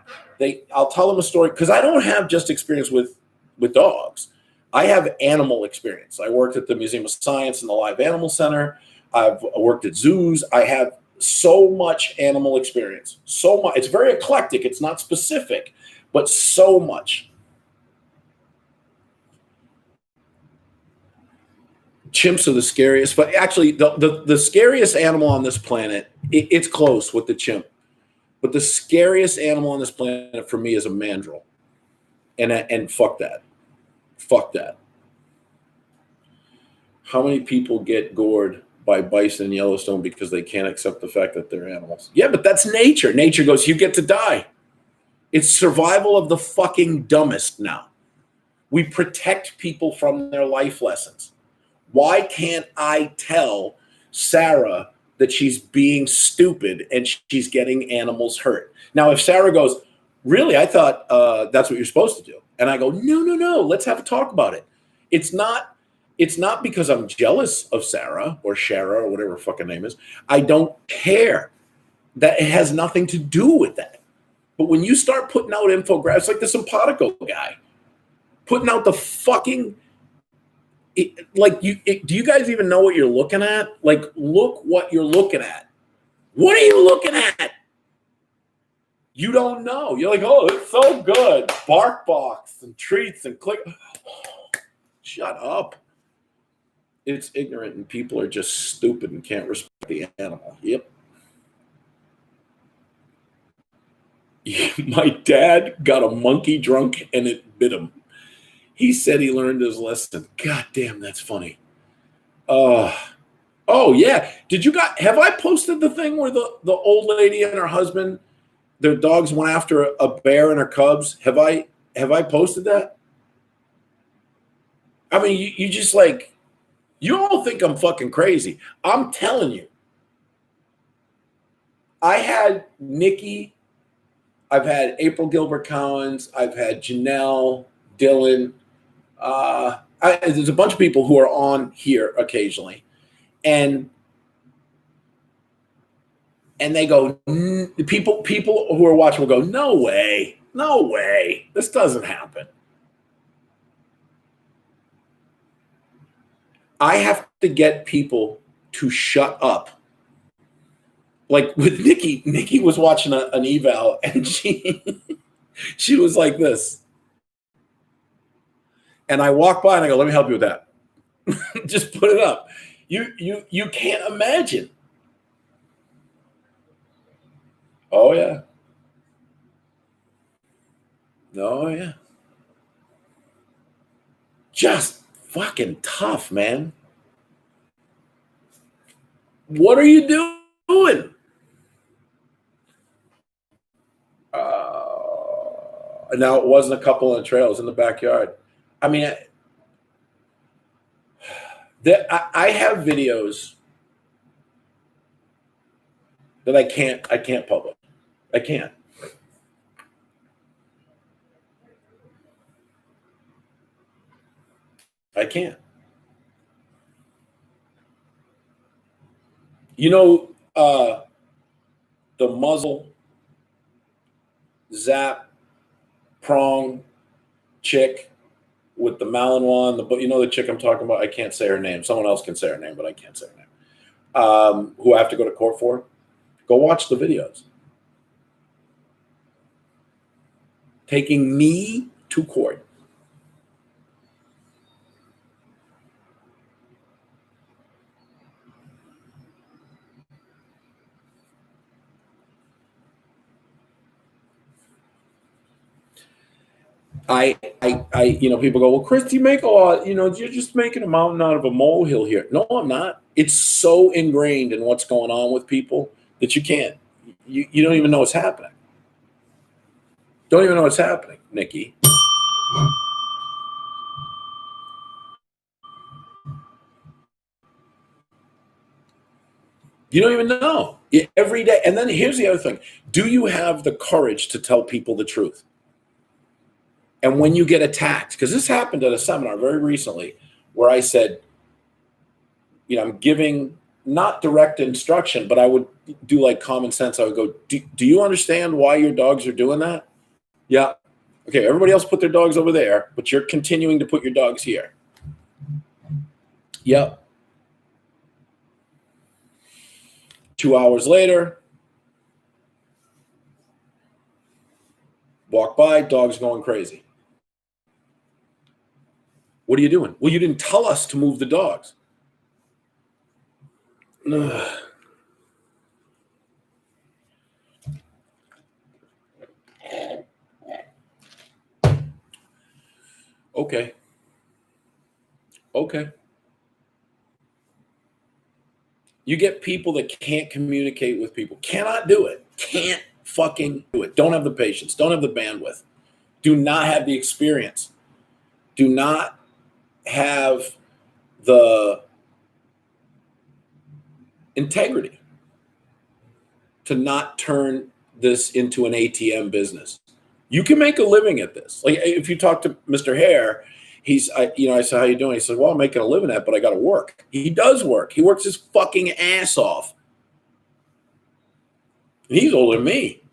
I'll tell them a story because I don't have just experience with dogs. I have animal experience. I worked at the Museum of Science and the Live Animal Center. I've worked at zoos. I have so much animal experience. So much. It's very eclectic. It's not specific, but so much. Chimps are the scariest, but actually the scariest animal on this planet, it's close with the chimp. But the scariest animal on this planet for me is a mandrill. And fuck that. Fuck that. How many people get gored by bison in Yellowstone because they can't accept the fact that they're animals? Yeah, but that's nature. Nature goes, you get to die. It's survival of the fucking dumbest now. We protect people from their life lessons. Why can't I tell Sarah that she's being stupid and she's getting animals hurt? Now, if Sarah goes, really, I thought that's what you're supposed to do. And I go, no, let's have a talk about it. It's not because I'm jealous of Sarah or Shara or whatever her fucking name is. I don't care. That it has nothing to do with that. But when you start putting out infographics like the simpatico guy, putting out the fucking... do you guys even know what you're looking at? Like, look what you're looking at. What are you looking at? You don't know. You're like, oh, it's so good. Bark box and treats and click. Shut up. It's ignorant and people are just stupid and can't respect the animal. Yep. My dad got a monkey drunk and it bit him. He said he learned his lesson. God damn, that's funny. Oh yeah. Have I posted the thing where the old lady and her husband, their dogs went after a bear and her cubs? Have I posted that? I mean, you just like, you all think I'm fucking crazy. I'm telling you. I had Nikki, I've had April Gilbert Collins, I've had Janelle, Dylan. There's a bunch of people who are on here occasionally, and they go, people who are watching will go, no way, this doesn't happen. I have to get people to shut up. Like with Nikki was watching an eval, and she was like this. And I walk by and I go, let me help you with that. Just put it up. You can't imagine. Oh yeah. Oh yeah. Just fucking tough, man. What are you doing? Now it wasn't a couple of trails in the backyard. I mean, I have videos that I can't publish. I can't. I can't. You know, the muzzle, zap, prong chick with the Malinois, the chick I'm talking about. I can't say her name. Someone else can say her name, but I can't say her name. Who I have to go to court for. Go watch the videos. Taking me to court. People go, well, Chris, you make a lot, you're just making a mountain out of a molehill here. No, I'm not. It's so ingrained in what's going on with people that you can't, you don't even know what's happening. Don't even know what's happening, Nikki. You don't even know every day. And then here's the other thing. Do you have the courage to tell people the truth? And when you get attacked, because this happened at a seminar very recently where I said, I'm giving not direct instruction, but I would do like common sense. I would go, do you understand why your dogs are doing that? Yeah. Okay, everybody else put their dogs over there, but you're continuing to put your dogs here. Yep. 2 hours later, walk by, dog's going crazy. What are you doing? Well, you didn't tell us to move the dogs. Okay. You get people that can't communicate with people, cannot do it, can't fucking do it, don't have the patience, don't have the bandwidth, do not have the experience, do not have the integrity to not turn this into an ATM business. You can make a living at this. Like if you talk to Mr. Hare, I said, how you doing? He said, well, I'm making a living at it, but I got to work. He does work. He works his fucking ass off. And he's older than me.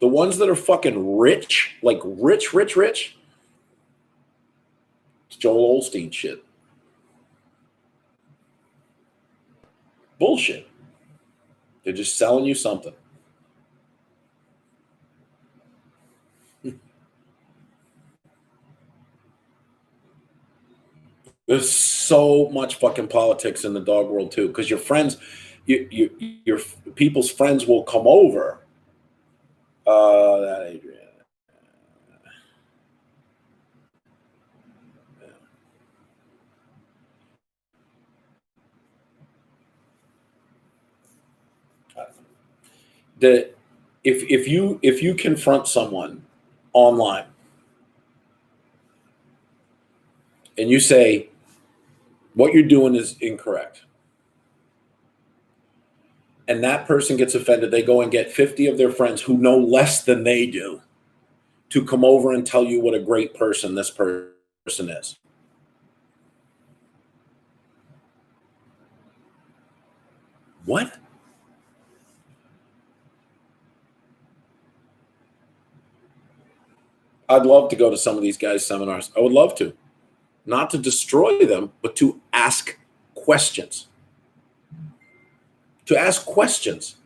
The ones that are fucking rich, like rich, it's Joel Osteen shit. Bullshit. They're just selling you something. There's so much fucking politics in the dog world too, because your friends, your people's friends will come over. That Adrian. That if you confront someone online and you say what you're doing is incorrect, and that person gets offended, they go and get 50 of their friends who know less than they do to come over and tell you what a great person this person is. What? I'd love to go to some of these guys' seminars. I would love to. Not to destroy them, but to ask questions. To ask questions.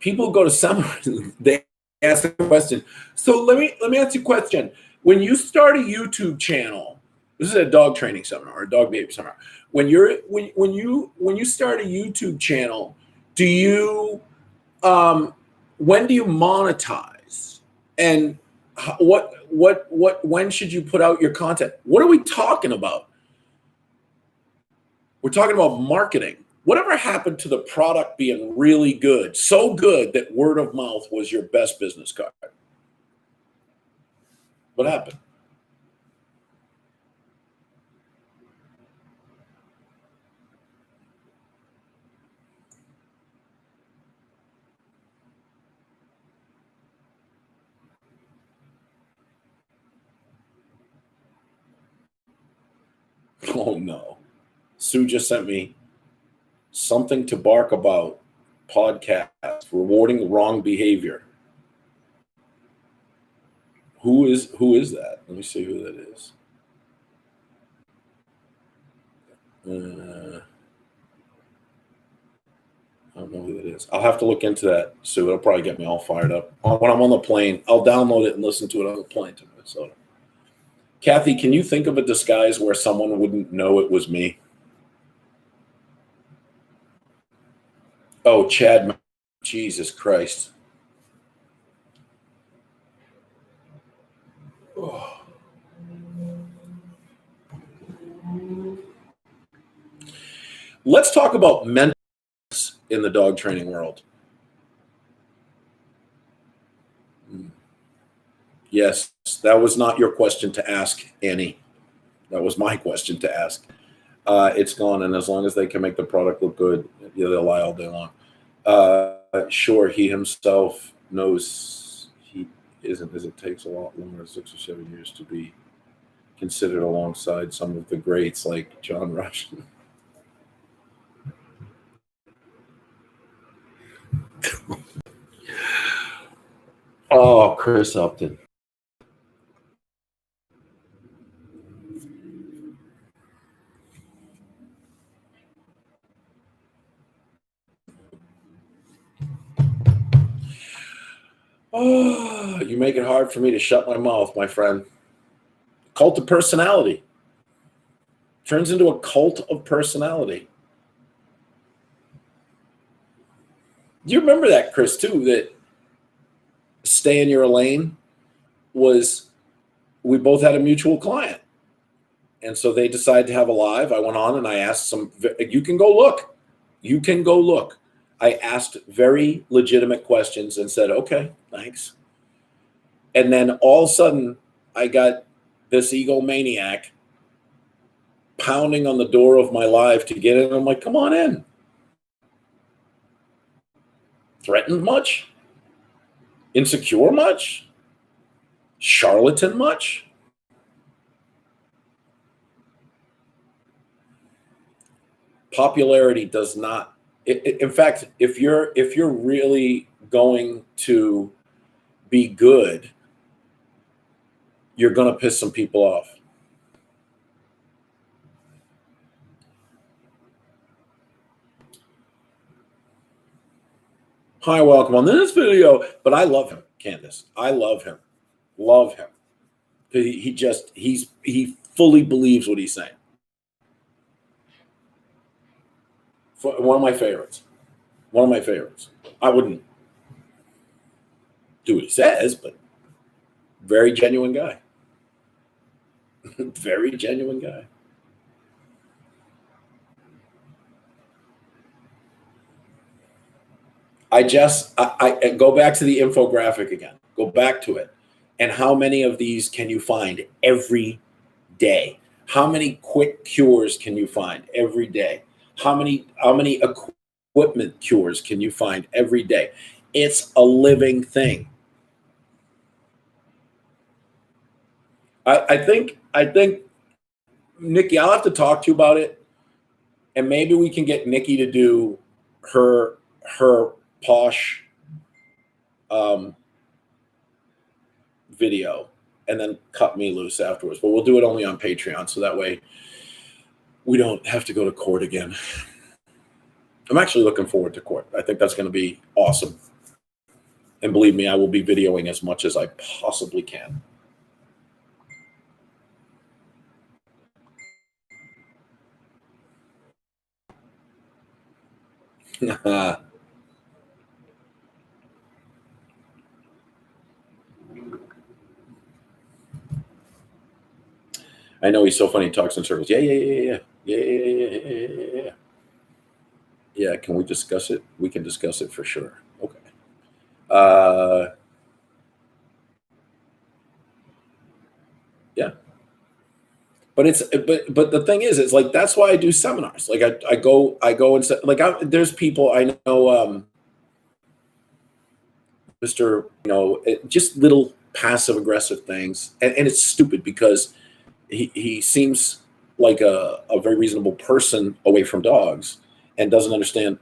People go to seminars, they ask a question. So let me ask you a question. When you start a YouTube channel, this is a dog training seminar or a dog behavior seminar. When you start a YouTube channel, do you when do you monetize? And when should you put out your content? What are we talking about? We're talking about marketing. Whatever happened to the product being really good, so good that word of mouth was your best business card? What happened? Oh no. Sue just sent me something to bark about podcast rewarding wrong behavior. Who is that? Let me see who that is. I don't know who that is. I'll have to look into that, Sue. It'll probably get me all fired up. When I'm on the plane, I'll download it and listen to it on the plane to Minnesota. Kathy, can you think of a disguise where someone wouldn't know it was me? Oh, Chad. Jesus Christ. Oh. Let's talk about mentors in the dog training world. Yes, that was not your question to ask, Annie. That was my question to ask. It's gone, and as long as they can make the product look good, they'll lie all day long. Sure, he himself knows he isn't, as it takes a lot longer, 6 or 7 years, to be considered alongside some of the greats like John Rush. Oh, Chris Upton. Oh, you make it hard for me to shut my mouth, my friend. Cult of personality. Turns into a cult of personality. You remember that, Chris, too, that stay in your lane was, we both had a mutual client. And so they decided to have a live. I went on and I asked some, you can go look. You can go look. I asked very legitimate questions and said, okay, thanks. And then all of a sudden, I got this egomaniac pounding on the door of my live to get in. I'm like, come on in. Threatened much? Insecure much? Charlatan much? Popularity does not. In fact, if you're really going to be good, you're going to piss some people off. Hi, welcome on this video. But I love him, Candace. I love him. Love him. He fully believes what he's saying. One of my favorites. One of my favorites. I wouldn't do what he says, but very genuine guy. Very genuine guy. I go back to the infographic again. Go back to it. And how many of these can you find every day? How many quick cures can you find every day? How many equipment cures can you find every day? It's a living thing. I think Nikki, I'll have to talk to you about it, and maybe we can get Nikki to do her posh video and then cut me loose afterwards. But we'll do it only on Patreon, so that way we don't have to go to court again. I'm actually looking forward to court. I think that's going to be awesome. And believe me, I will be videoing as much as I possibly can. I know he's so funny. He talks in circles. Yeah. Yeah, can we discuss it? We can discuss it for sure. Okay. Yeah. But the thing is, it's like, that's why I do seminars. Like I go and say, like, there's people I know, Mr. Just little passive aggressive things. And it's stupid because he seems like a very reasonable person away from dogs and doesn't understand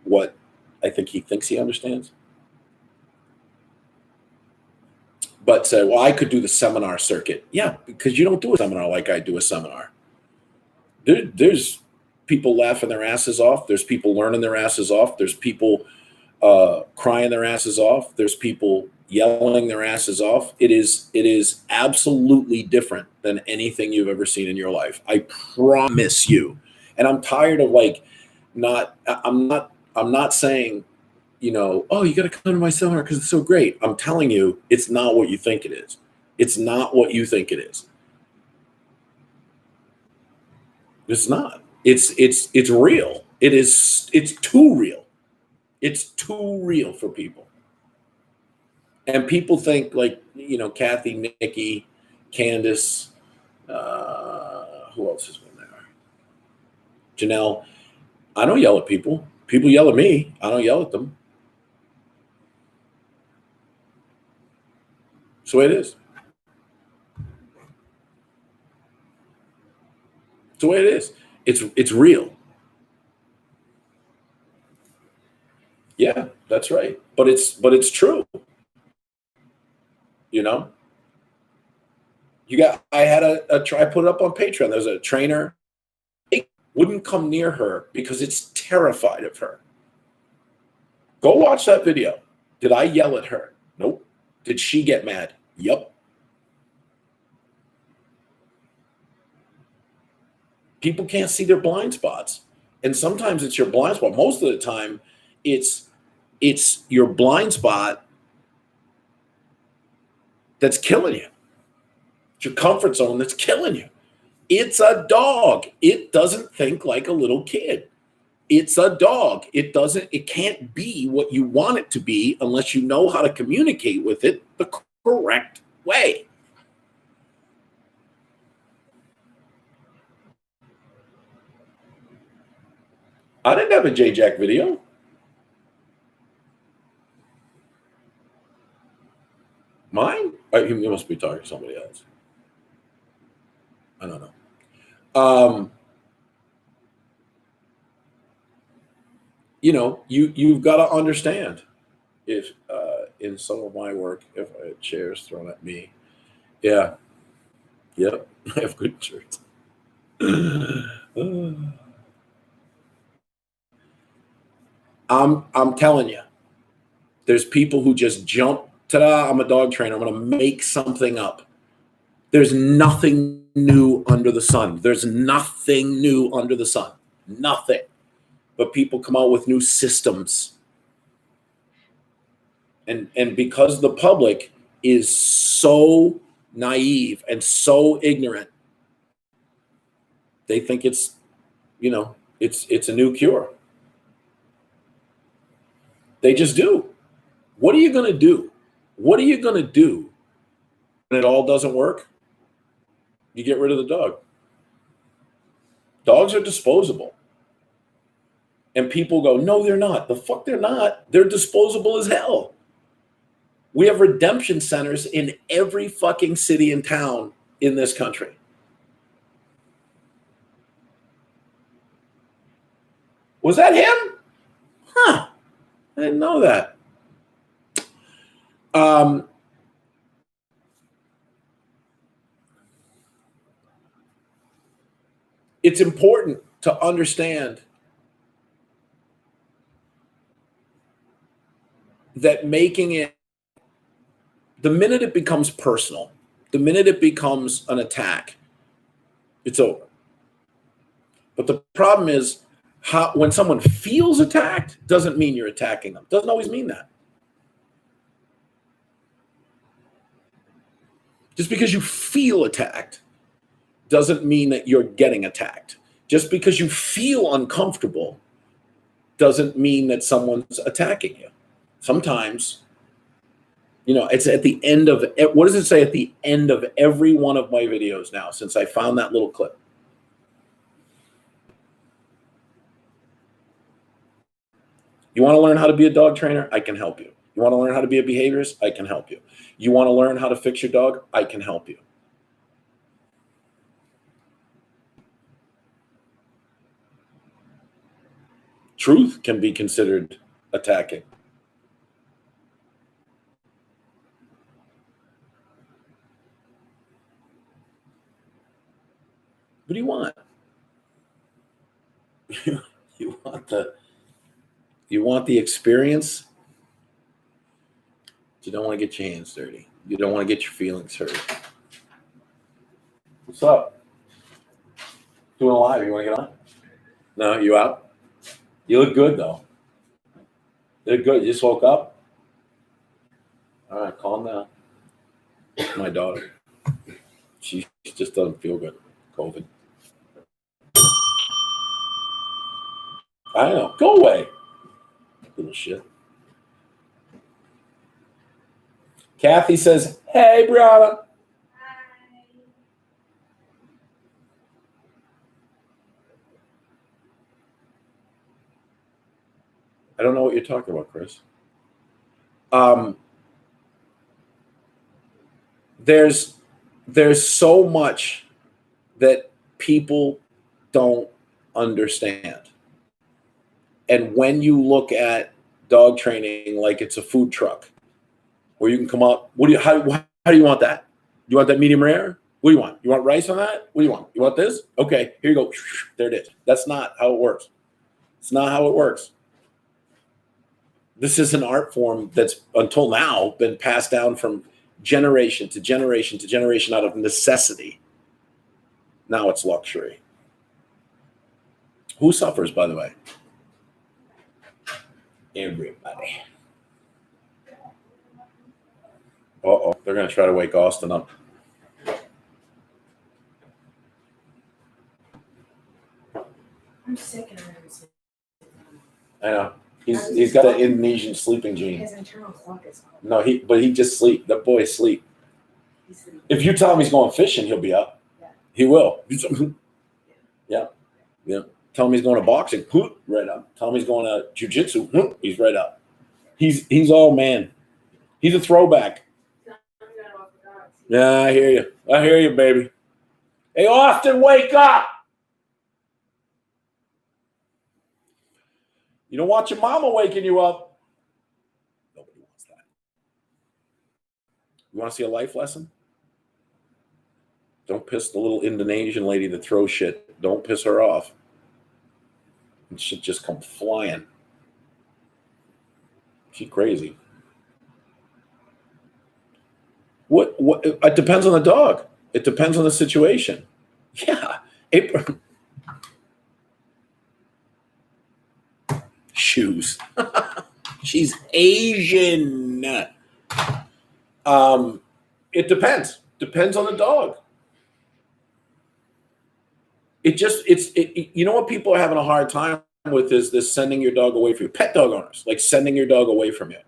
what I think he thinks he understands. But say, well, I could do the seminar circuit. Yeah, because you don't do a seminar like I do a seminar. There's people laughing their asses off. There's people learning their asses off. There's people crying their asses off. There's people yelling their asses off. It is absolutely different than anything you've ever seen in your life. I promise you. And I'm tired of I'm not saying, oh, you got to come to my seminar because it's so great. I'm telling you, it's not what you think it is. It's not what you think it is. It's not. It's real. It's too real. It's too real for people. And people think like, Kathy, Nikki, Candace, who else has been there? Janelle. I don't yell at people. People yell at me. I don't yell at them. That's the way it is. It's the way it is. It's real. Yeah, that's right. But it's true. I had I put it up on Patreon. There's a trainer. It wouldn't come near her because it's terrified of her. Go watch that video. Did I yell at her? Nope. Did she get mad? Yup. People can't see their blind spots. And sometimes it's your blind spot. Most of the time, it's your blind spot that's killing you. It's your comfort zone that's killing you. It's a dog. It doesn't think like a little kid. It's a dog. It can't be what you want it to be unless you know how to communicate with it the correct way. I didn't have a J-Jack video. Mine? You must be talking to somebody else. I don't know. You've got to understand if in some of my work, if I had chairs thrown at me, yeah, yep, I have good shirts. I'm telling you, There's people who just jump, ta-da, I'm a dog trainer. I'm going to make something up. There's nothing new under the sun. There's nothing new under the sun. Nothing. But people come out with new systems. And because the public is so naive and so ignorant, they think it's, you know, it's a new cure. They just do. What are you going to do? What are you going to do when it all doesn't work? You get rid of the dog. Dogs are disposable. And people go, no, they're not. The fuck they're not. They're disposable as hell. We have redemption centers in every fucking city and town in this country. Was that him? Huh. I didn't know that. It's important to understand that making it, the minute it becomes personal, the minute it becomes an attack, it's over. But the problem is, when someone feels attacked, doesn't mean you're attacking them. Doesn't always mean that. Just because you feel attacked doesn't mean that you're getting attacked. Just because you feel uncomfortable doesn't mean that someone's attacking you. Sometimes, you know, it's at the end of, what does it say at the end of every one of my videos now, since I found that little clip? You want to learn how to be a dog trainer? I can help you. You want to learn how to be a behaviorist? I can help you. You want to learn how to fix your dog? I can help you. Truth can be considered attacking. What do you want? You want the experience? You don't want to get your hands dirty. You don't want to get your feelings hurt. What's up? Doing a live. You want to get on? No, you out? You look good though. You look good. You just woke up? All right, calm down. My daughter. She just doesn't feel good. COVID. I know. Go away. Little shit. Kathy says, hey, brother. Hi. I don't know what you're talking about, Chris. There's so much that people don't understand. And when you look at dog training like it's a food truck, where you can come up, how do you want that? You want that medium rare? What do you want? You want rice on that? What do you want? You want this? Okay, here you go. There it is. That's not how it works. It's not how it works. This is an art form that's, until now, been passed down from generation to generation to generation out of necessity. Now it's luxury. Who suffers, by the way? Everybody. Uh-oh, they're going to try to wake Austin up. I'm sick and I haven't slept. I know. He's got an Indonesian sleeping gene. His internal clock is off. No, he just sleep. That boy is asleep. If you tell him he's going fishing, he'll be up. Yeah. He will. Yeah. Yeah. Tell him he's going to boxing, right up. Tell him he's going to jiu-jitsu, he's right up. He's all man. He's a throwback. Yeah, I hear you. I hear you, baby. Hey, Austin, wake up! You don't want your mama waking you up. Nobody wants that. You want to see a life lesson? Don't piss the little Indonesian lady that throws shit. Don't piss her off. And shit just come flying. She's crazy. What? It depends on the dog. It depends on the situation. Yeah. Shoes. She's Asian. It depends. Depends on the dog. You know what people are having a hard time with is this sending your dog away from you. Pet dog owners, like sending your dog away from you.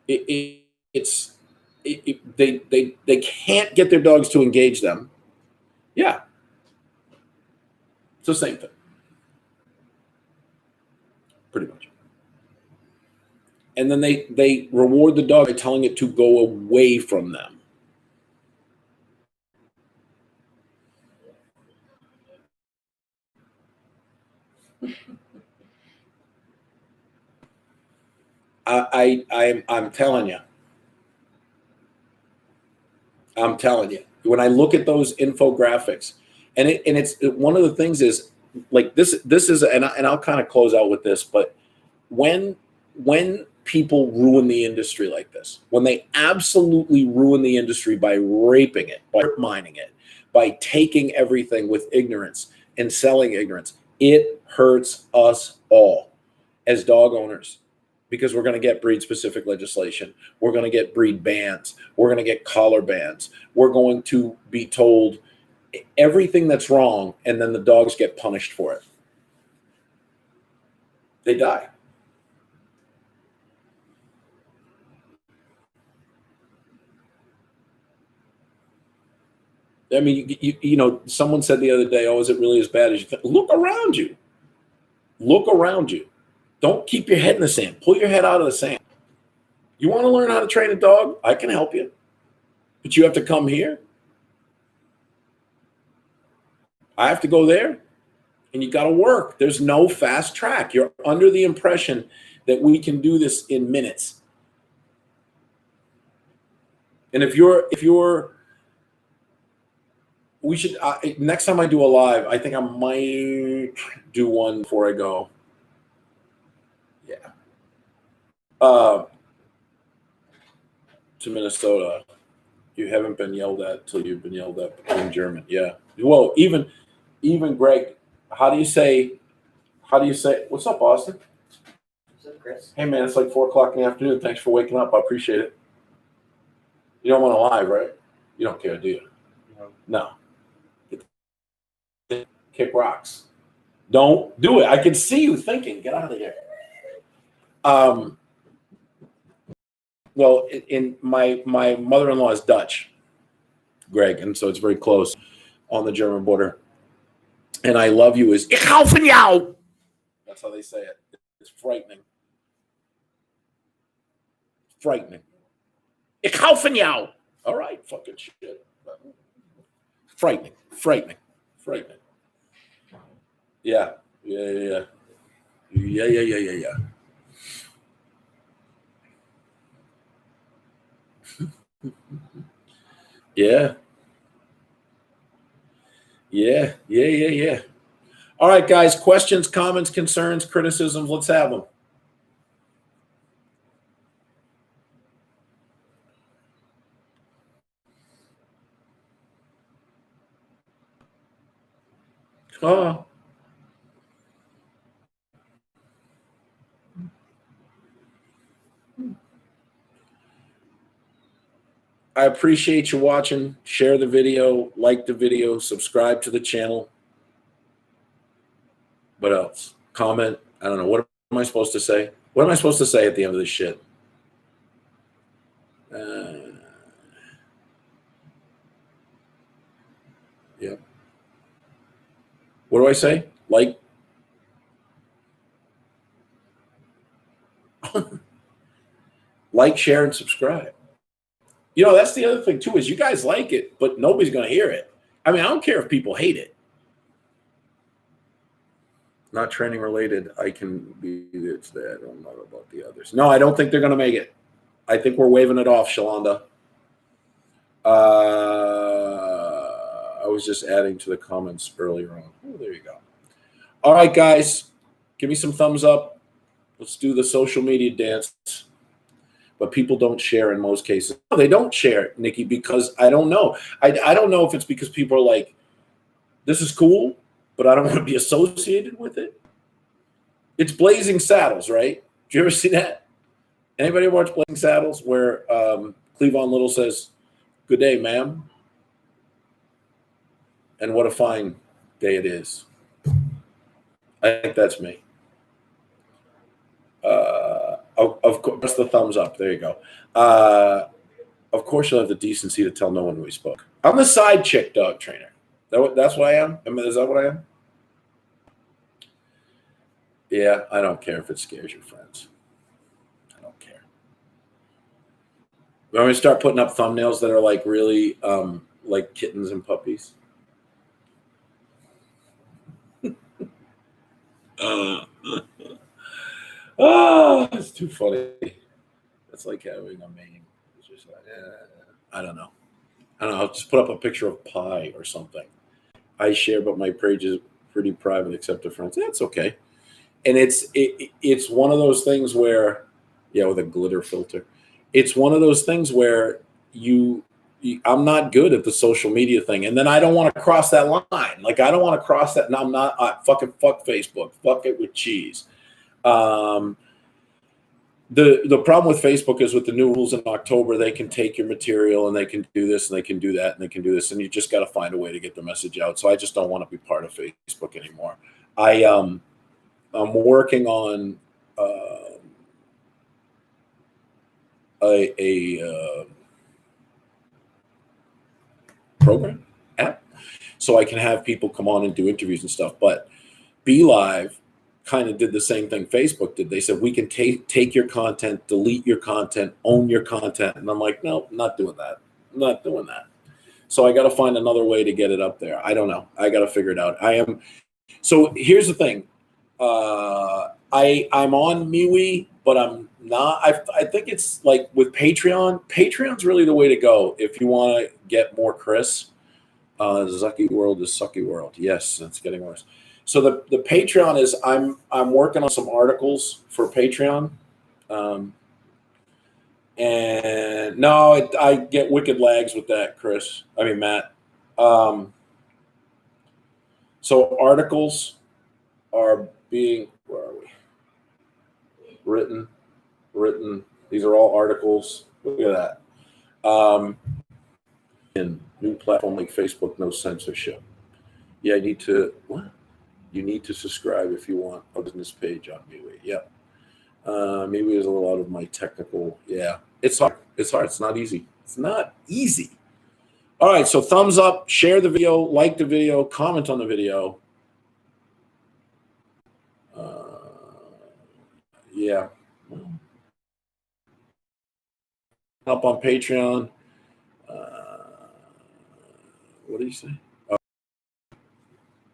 They can't get their dogs to engage them. Yeah. It's the same thing. Pretty much. And then they reward the dog by telling it to go away from them. I'm telling you. I'm telling you. When I look at those infographics, and it's one of the things is like this is and I'll kind of close out with this, but when people ruin the industry like this, when they absolutely ruin the industry by raping it, by mining it, by taking everything with ignorance and selling ignorance, it hurts us all as dog owners, because we're going to get breed specific legislation. We're going to get breed bans. We're going to get collar bans. We're going to be told everything that's wrong, and then the dogs get punished for it. They die. I mean, you know, someone said the other day, oh, is it really as bad as you think? Look around you. Look around you. Don't keep your head in the sand. Pull your head out of the sand. You want to learn how to train a dog? I can help you. But you have to come here. I have to go there. And you got to work. There's no fast track. You're under the impression that we can do this in minutes. And if you're we should next time I do a live, I think I might do one before I go. Yeah. To Minnesota, you haven't been yelled at till you've been yelled at in German. Yeah. Well, even Greg, how do you say? What's up, Austin? What's up, Chris? Hey man, it's like 4:00 in the afternoon. Thanks for waking up. I appreciate it. You don't want to live, right? You don't care, do you? No. Kick rocks. Don't do it. I can see you thinking. Get out of here. Well, in my mother-in-law is Dutch, Greg, and so it's very close on the German border. And I love you is Ich hou van jou. That's how they say it. It's frightening. Frightening. Ich hou van jou. All right, fucking shit. Frightening. Frightening. Frightening. Yeah. Yeah. Yeah. All right, guys. Questions, comments, concerns, criticisms. Let's have them. Oh. I appreciate you watching. Share the video, like the video, subscribe to the channel. What else? Comment. I don't know. What am I supposed to say? What am I supposed to say at the end of this shit? Yeah. What do I say? Like. Like, share, and subscribe. You know, that's the other thing, too, is you guys like it, but nobody's going to hear it. I mean, I don't care if people hate it. Not training related. I can be it's that. I don't know about the others. No, I don't think they're going to make it. I think we're waving it off, Shalonda. I was just adding to the comments earlier on. Oh, there you go. All right, guys. Give me some thumbs up. Let's do the social media dance. but people don't share in most cases. No, they don't share, Nikki, because I don't know. I don't know if it's because people are like, this is cool, but I don't want to be associated with it. It's Blazing Saddles, right? Did you ever see that? Anybody watch Blazing Saddles where Cleavon Little says, "Good day, ma'am," and what a fine day it is. I think that's me. Of course, that's the thumbs up. There you go. Of course, you'll have the decency to tell no one we spoke. I'm the side chick dog trainer. That's what I am? Is that what I am? Yeah, I don't care if it scares your friends. I don't care. You want me to start putting up thumbnails that are like really like kittens and puppies? Oh, it's too funny. It's like having a meme. It's just like, I don't know. I'll just put up a picture of pie or something. I share, but my page is pretty private except to friends. That's okay. And it's one of those things where, yeah, with a glitter filter. It's one of those things where I'm not good at the social media thing, and then I don't want to cross that line. Like I don't want to cross that. And I'm not fuck Facebook. Fuck it with cheese. The problem with Facebook is with the new rules in October, they can take your material and they can do this and they can do that and they can do this, and you just got to find a way to get the message out. So I just don't want to be part of Facebook anymore. I'm working on a program app, so I can have people come on and do interviews and stuff. But BeLive kind of did the same thing Facebook did. They said, we can take your content, delete your content, own your content. And I'm like, no, I'm not doing that. I'm not doing that. So I got to find another way to get it up there. I don't know. I got to figure it out. So here's the thing. I'm on MeWe, but I'm not. I think it's like with Patreon. Patreon's really the way to go if you want to get more Chris. Zucky World is Sucky World. Yes, it's getting worse. So the Patreon is I'm working on some articles for Patreon, and no, I get wicked lags with that, Chris. I mean Matt. So articles are being, where are we? Written. These are all articles. Look at that. In new platform like Facebook, no censorship. Yeah, you need to subscribe if you want a business page on MeWe. Yeah. MeWe is a lot of my technical. Yeah. It's hard. It's not easy. It's not easy. All right. So thumbs up, share the video, like the video, comment on the video. Yeah. Up on Patreon. What did you say?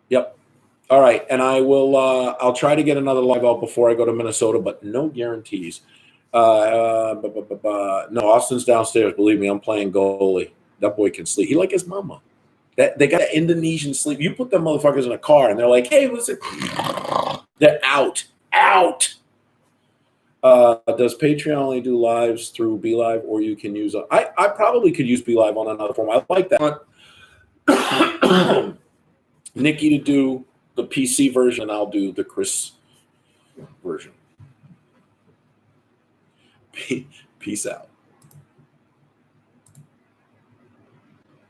Yep. All right, and I'll try to get another live out before I go to Minnesota, but no guarantees. No, Austin's downstairs. Believe me, I'm playing goalie. That boy can sleep. He like his mama. They got Indonesian sleep. You put them motherfuckers in a car, and they're like, "Hey, listen," they're out. Does Patreon only do lives through BeLive, or you can use? I probably could use BeLive on another form. I like that. Nikki to do the PC version, I'll do the Chris version. Peace out.